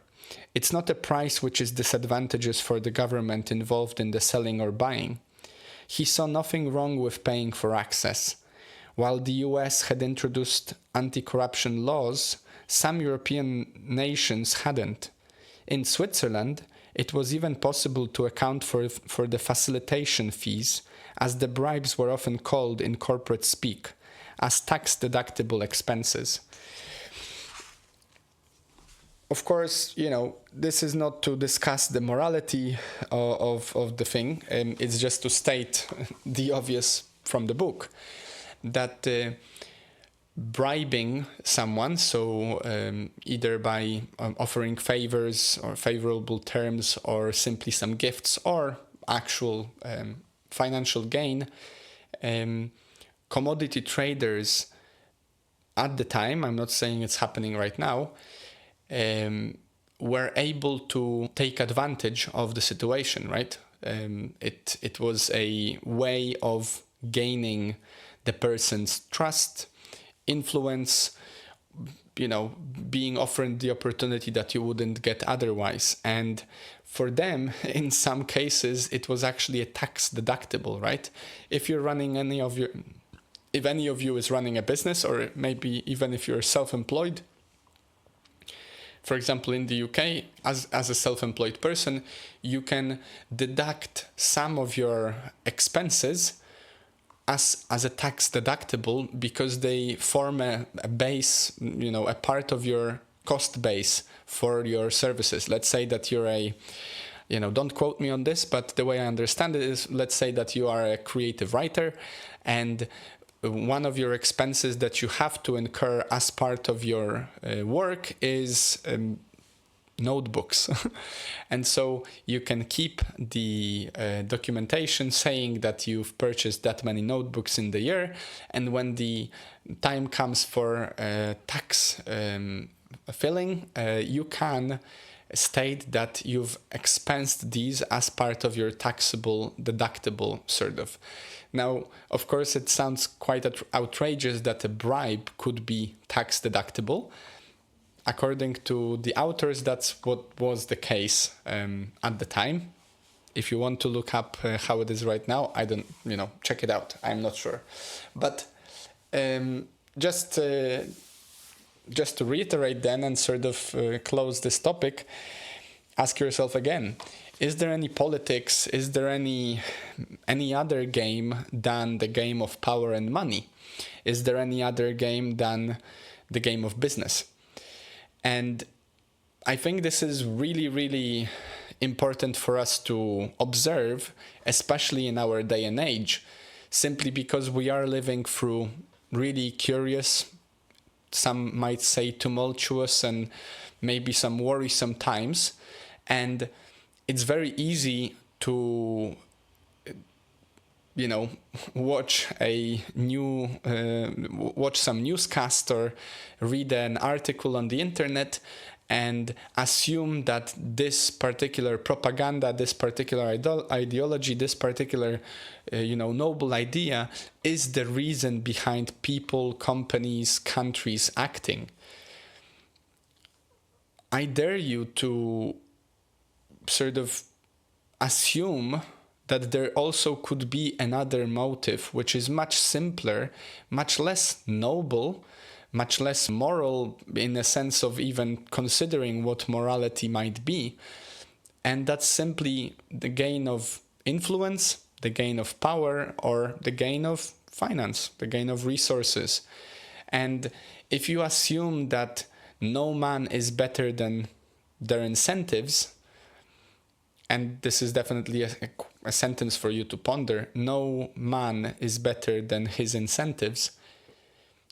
[SPEAKER 1] It's not a price which is disadvantageous for the government involved in the selling or buying. He saw nothing wrong with paying for access. While the US had introduced anti-corruption laws, some European nations hadn't. In Switzerland, it was even possible to account for the facilitation fees, as the bribes were often called in corporate speak, as tax-deductible expenses. Of course, this is not to discuss the morality of the thing. It's just to state the obvious from the book, that bribing someone, so either by offering favors or favorable terms or simply some gifts or actual financial gain, commodity traders at the time, I'm not saying it's happening right now, were able to take advantage of the situation, right? It was a way of gaining the person's trust, influence, being offered the opportunity that you wouldn't get otherwise. And for them, in some cases, it was actually a tax deductible, right? If you're running if any of you is running a business, or maybe even if you're self-employed, for example, in the UK, as a self-employed person, you can deduct some of your expenses as a tax deductible because they form a base, a part of your cost base for your services. Let's say that you're don't quote me on this, but the way I understand it is, let's say that you are a creative writer, and one of your expenses that you have to incur as part of your work is notebooks. And so you can keep the documentation saying that you've purchased that many notebooks in the year, and when the time comes for tax filling, you can state that you've expensed these as part of your taxable deductible, sort of. Now, of course, it sounds quite outrageous that a bribe could be tax deductible. According to the authors, that's what was the case at the time. If you want to look up how it is right now, I don't, check it out. I'm not sure. But just to reiterate then and sort of close this topic, ask yourself again, is there any politics? Is there any other game than the game of power and money? Is there any other game than the game of business? And I think this is really, really important for us to observe, especially in our day and age, simply because we are living through really curious, some might say tumultuous, and maybe some worrisome times. And it's very easy to, watch watch some newscast or read an article on the internet and assume that this particular propaganda, this particular ideology, this particular, noble idea is the reason behind people, companies, countries acting. I dare you to sort of assume that there also could be another motive, which is much simpler, much less noble, much less moral in the sense of even considering what morality might be. And that's simply the gain of influence, the gain of power, or the gain of finance, the gain of resources. And if you assume that no man is better than their incentives, and this is definitely a sentence for you to ponder, no man is better than his incentives.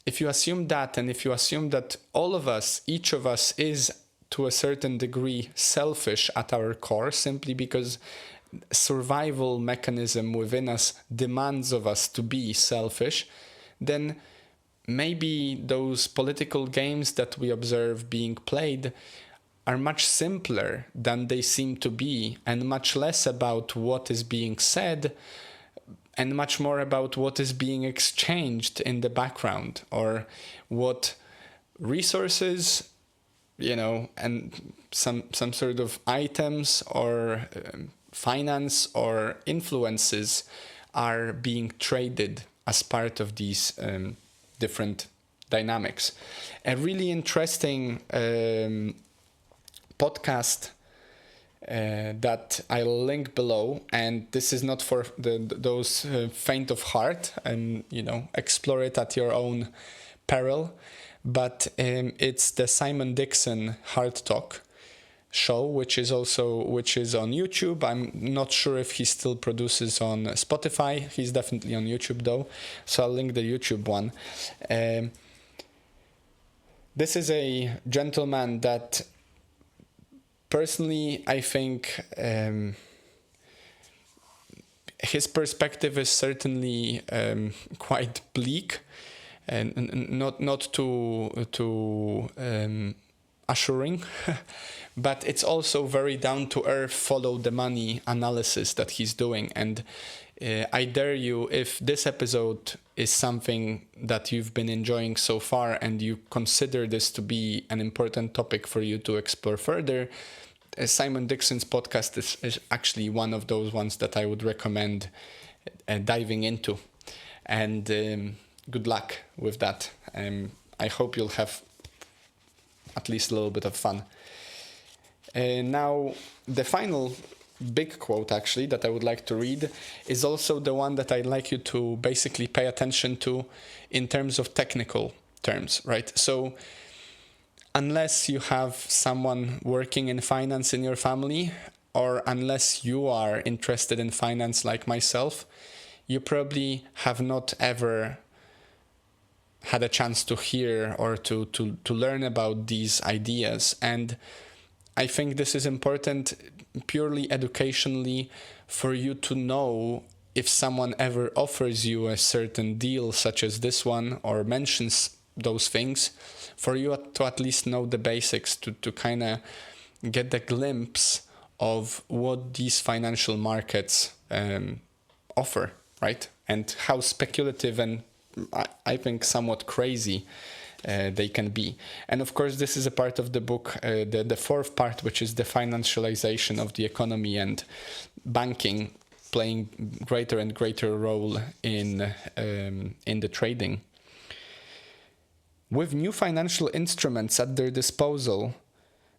[SPEAKER 1] If you assume that, and if you assume that all of us, each of us is to a certain degree selfish at our core, simply because survival mechanism within us demands of us to be selfish, then maybe those political games that we observe being played are much simpler than they seem to be, and much less about what is being said and much more about what is being exchanged in the background, or what resources, and some sort of items or finance or influences are being traded as part of these different dynamics. A really interesting podcast that I'll link below, and this is not for those faint of heart, and explore it at your own peril, but it's the Simon Dixon Hard Talk show, which is on YouTube. I'm not sure if he still produces on Spotify. He's definitely on YouTube though, so I'll link the YouTube one. This is a gentleman that personally I think his perspective is certainly quite bleak, and not too assuring, but it's also very down to earth, follow the money analysis that he's doing. And I dare you, if this episode is something that you've been enjoying so far and you consider this to be an important topic for you to explore further, Simon Dixon's podcast is actually one of those ones that I would recommend diving into. And good luck with that. I hope you'll have at least a little bit of fun. Now, the final big quote actually that I would like to read is also the one that I'd like you to basically pay attention to in terms of technical terms, right? So unless you have someone working in finance in your family, or unless you are interested in finance like myself, you probably have not ever had a chance to hear or to learn about these ideas. And I think this is important purely educationally for you to know, if someone ever offers you a certain deal such as this one or mentions those things, for you to at least know the basics, to kind of get the glimpse of what these financial markets offer, right? And how speculative and I think somewhat crazy they can be. And of course, this is a part of the book, the fourth part, which is the financialization of the economy and banking playing greater and greater role in the trading. With new financial instruments at their disposal,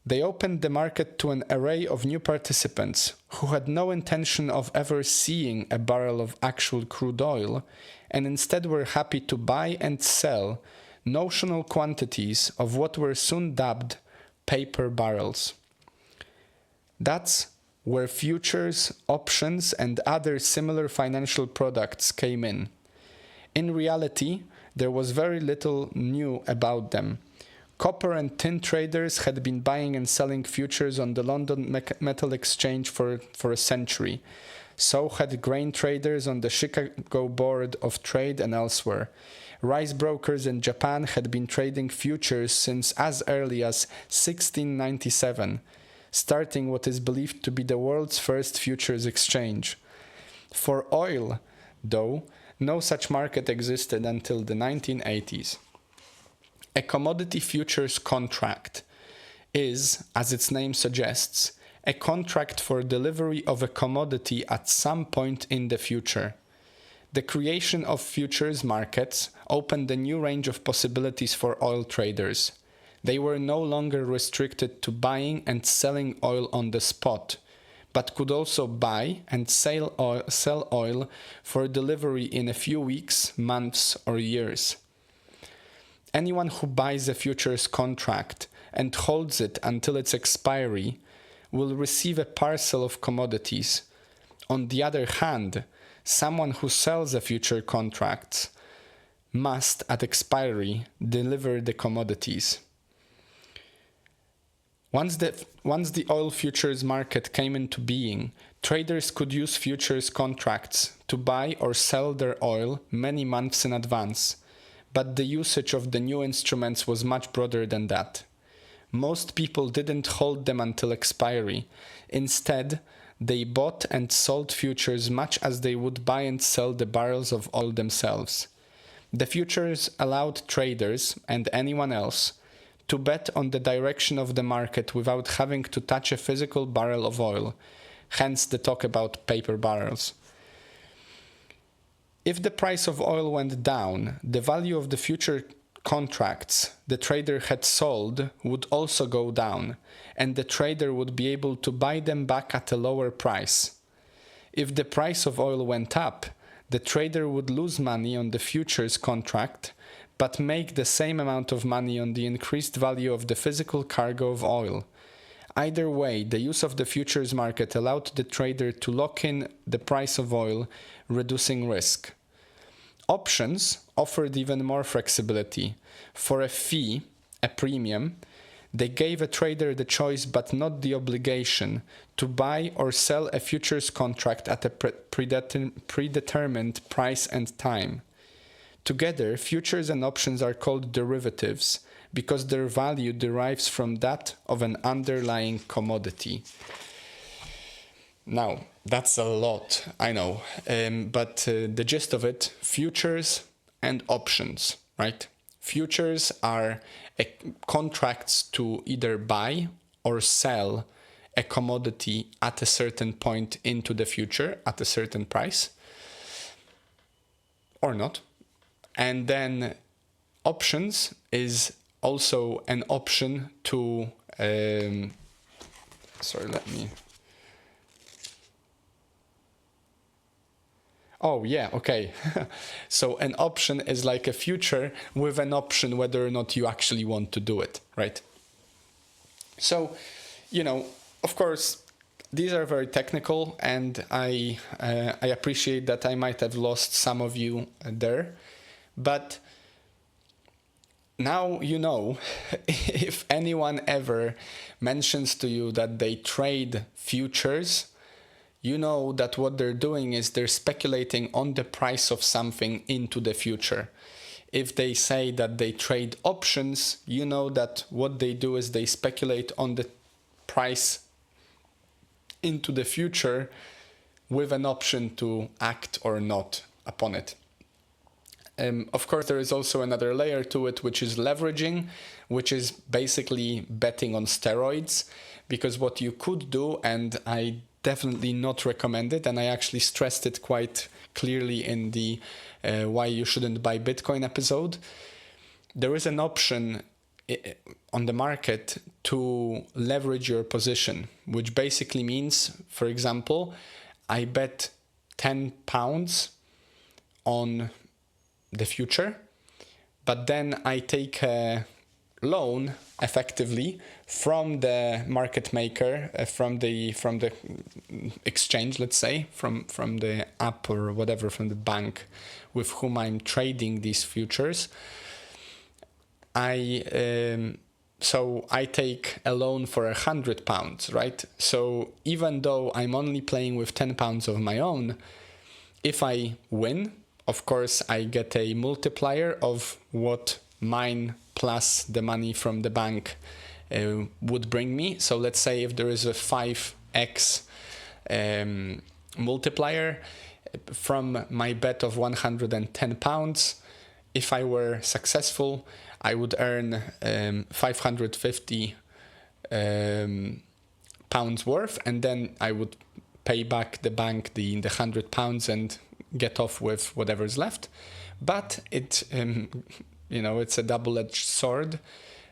[SPEAKER 1] they opened the market to an array of new participants who had no intention of ever seeing a barrel of actual crude oil, and instead were happy to buy and sell notional quantities of what were soon dubbed paper barrels. That's where futures, options, and other similar financial products came in. In reality, there was very little new about them. Copper and tin traders had been buying and selling futures on the London Metal Exchange for a century. So had grain traders on the Chicago Board of Trade and elsewhere. Rice brokers in Japan had been trading futures since as early as 1697, starting what is believed to be the world's first futures exchange. For oil, though, no such market existed until the 1980s. A commodity futures contract is, as its name suggests, a contract for delivery of a commodity at some point in the future. The creation of futures markets opened a new range of possibilities for oil traders. They were no longer restricted to buying and selling oil on the spot, but could also buy and sell oil for delivery in a few weeks, months, or years. Anyone who buys a futures contract and holds it until its expiry will receive a parcel of commodities. On the other hand, someone who sells a future contract must, at expiry, deliver the commodities. Once the oil futures market came into being, traders could use futures contracts to buy or sell their oil many months in advance, but the usage of the new instruments was much broader than that. Most people didn't hold them until expiry. Instead, they bought and sold futures much as they would buy and sell the barrels of oil themselves. The futures allowed traders, and anyone else, to bet on the direction of the market without having to touch a physical barrel of oil, hence the talk about paper barrels. If the price of oil went down, the value of the future contracts the trader had sold would also go down, and the trader would be able to buy them back at a lower price. If the price of oil went up, the trader would lose money on the futures contract, but make the same amount of money on the increased value of the physical cargo of oil. Either way, the use of the futures market allowed the trader to lock in the price of oil, reducing risk. Options offered even more flexibility. For a fee, a premium, they gave a trader the choice but not the obligation to buy or sell a futures contract at a predetermined price and time. Together, futures and options are called derivatives because their value derives from that of an underlying commodity. Now, that's a lot, I know, but the gist of it, futures and options, right? Futures are contracts to either buy or sell a commodity at a certain point into the future at a certain price, or not. And then options is also an option to, So an option is like a future with an option whether or not you actually want to do it, right? So, of course, these are very technical, and I appreciate that I might have lost some of you there. But now you know, if anyone ever mentions to you that they trade futures, you know that what they're doing is they're speculating on the price of something into the future. If they say that they trade options, you know that what they do is they speculate on the price into the future with an option to act or not upon it. Of course, there is also another layer to it, which is leveraging, which is basically betting on steroids, because what you could do, and I definitely not recommend it, and I actually stressed it quite clearly in the why you shouldn't buy Bitcoin episode, there is an option on the market to leverage your position, which basically means, for example, I bet £10 on the future, but then I take a loan effectively from the market maker, from the exchange, let's say, from the app or whatever, from the bank with whom I'm trading these futures. So I take a loan for £100, right? So even though I'm only playing with £10 of my own, if I win, of course, I get a multiplier of what mine plus the money from the bank would bring me. So let's say if there is a 5x multiplier from my bet of £110, if I were successful, I would earn 550 pounds worth, and then I would pay back the bank the £100 and get off with whatever's left. But it's a double-edged sword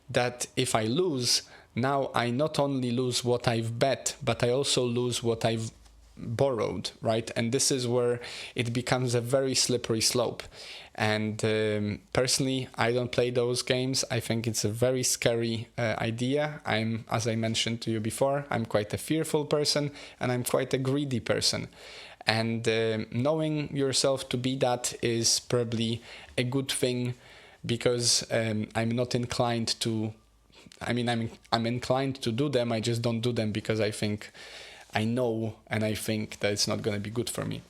[SPEAKER 1] that if I lose, now I not only lose what I've bet, but I also lose what I've borrowed, right? And this is where it becomes a very slippery slope. And personally, I don't play those games. I think it's a very scary idea. As I mentioned to you before, I'm quite a fearful person, and I'm quite a greedy person. And knowing yourself to be that is probably a good thing, because I'm not inclined to. I'm inclined to do them. I just don't do them because I know and I think that it's not going to be good for me,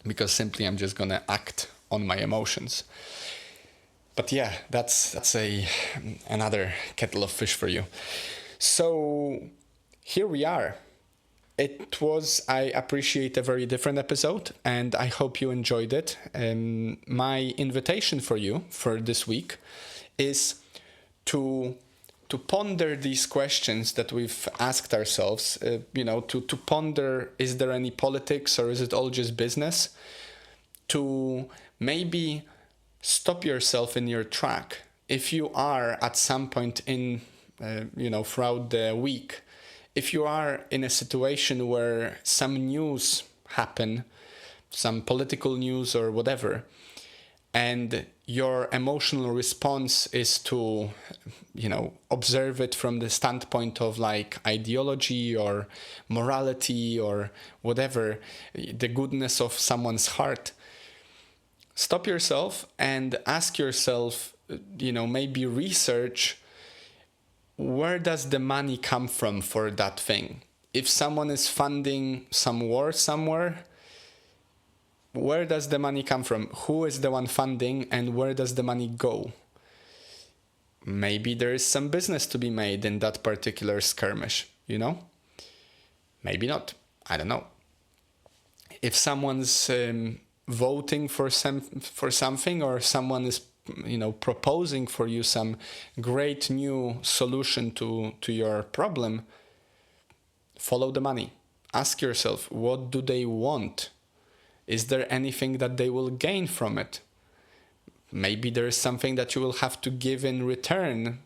[SPEAKER 1] because simply I'm just going to act on my emotions. But yeah, that's another kettle of fish for you. So here we are. It was, I appreciate, a very different episode, and I hope you enjoyed it. My invitation for you for this week is to ponder these questions that we've asked ourselves, to ponder, is there any politics or is it all just business? To maybe stop yourself in your track. If you are at some point in, throughout the week, if you are in a situation where some news happen, some political news or whatever, and your emotional response is to, observe it from the standpoint of like ideology or morality or whatever, the goodness of someone's heart, stop yourself and ask yourself, maybe research, where does the money come from for that thing? If someone is funding some war somewhere, where does the money come from? Who is the one funding, and where does the money go? Maybe there is some business to be made in that particular skirmish, Maybe not. I don't know. If someone's voting for something, or someone is proposing for you some great new solution to your problem, follow the money. Ask yourself, what do they want? Is there anything that they will gain from it? Maybe there is something that you will have to give in return,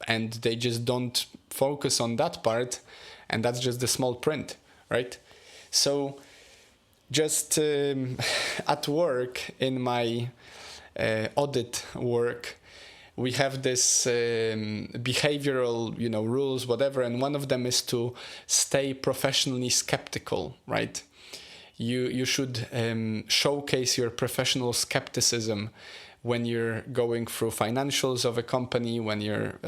[SPEAKER 1] and they just don't focus on that part, and that's just the small print, right? So just at work, in my audit work, we have this behavioral, rules, whatever, and one of them is to stay professionally skeptical, right? You should showcase your professional skepticism when you're going through financials of a company, when you're,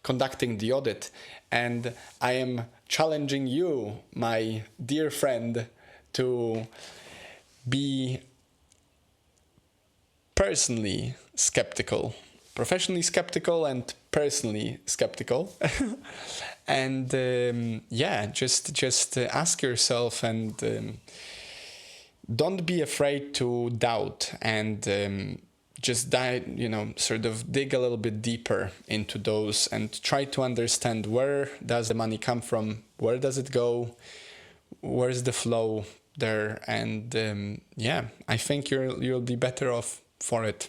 [SPEAKER 1] conducting the audit. And I am challenging you, my dear friend, to be professionally skeptical and personally skeptical. And just ask yourself, and don't be afraid to doubt, and just sort of dig a little bit deeper into those and try to understand, where does the money come from, where does it go, where's the flow there, and I think you'll be better off for it,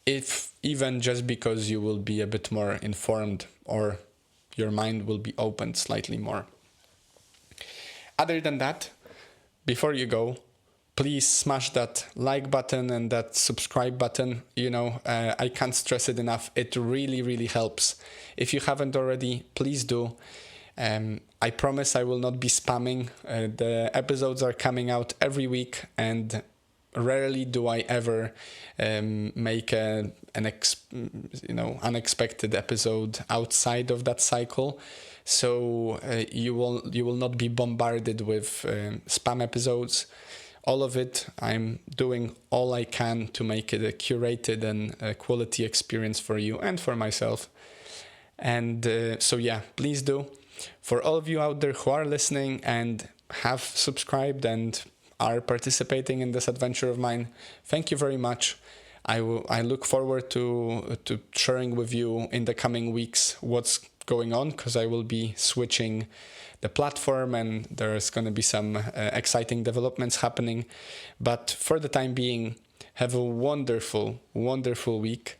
[SPEAKER 1] if even just because you will be a bit more informed, or your mind will be opened slightly more. Other than that, before you go, please smash that like button and that subscribe button. I can't stress it enough. It really, really helps. If you haven't already, please do. I promise I will not be spamming. The episodes are coming out every week, and rarely do I ever make an unexpected episode outside of that cycle. So you will not be bombarded with spam episodes. All of it, I'm doing all I can to make it a curated and a quality experience for you and for myself. And please do. For all of you out there who are listening and have subscribed and are participating in this adventure of mine, thank you very much. I look forward to sharing with you in the coming weeks what's going on because I will be switching the platform and there's going to be some exciting developments happening. But for the time being, have a wonderful, wonderful week.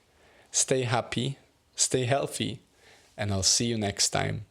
[SPEAKER 1] Stay happy, stay healthy, and I'll see you next time.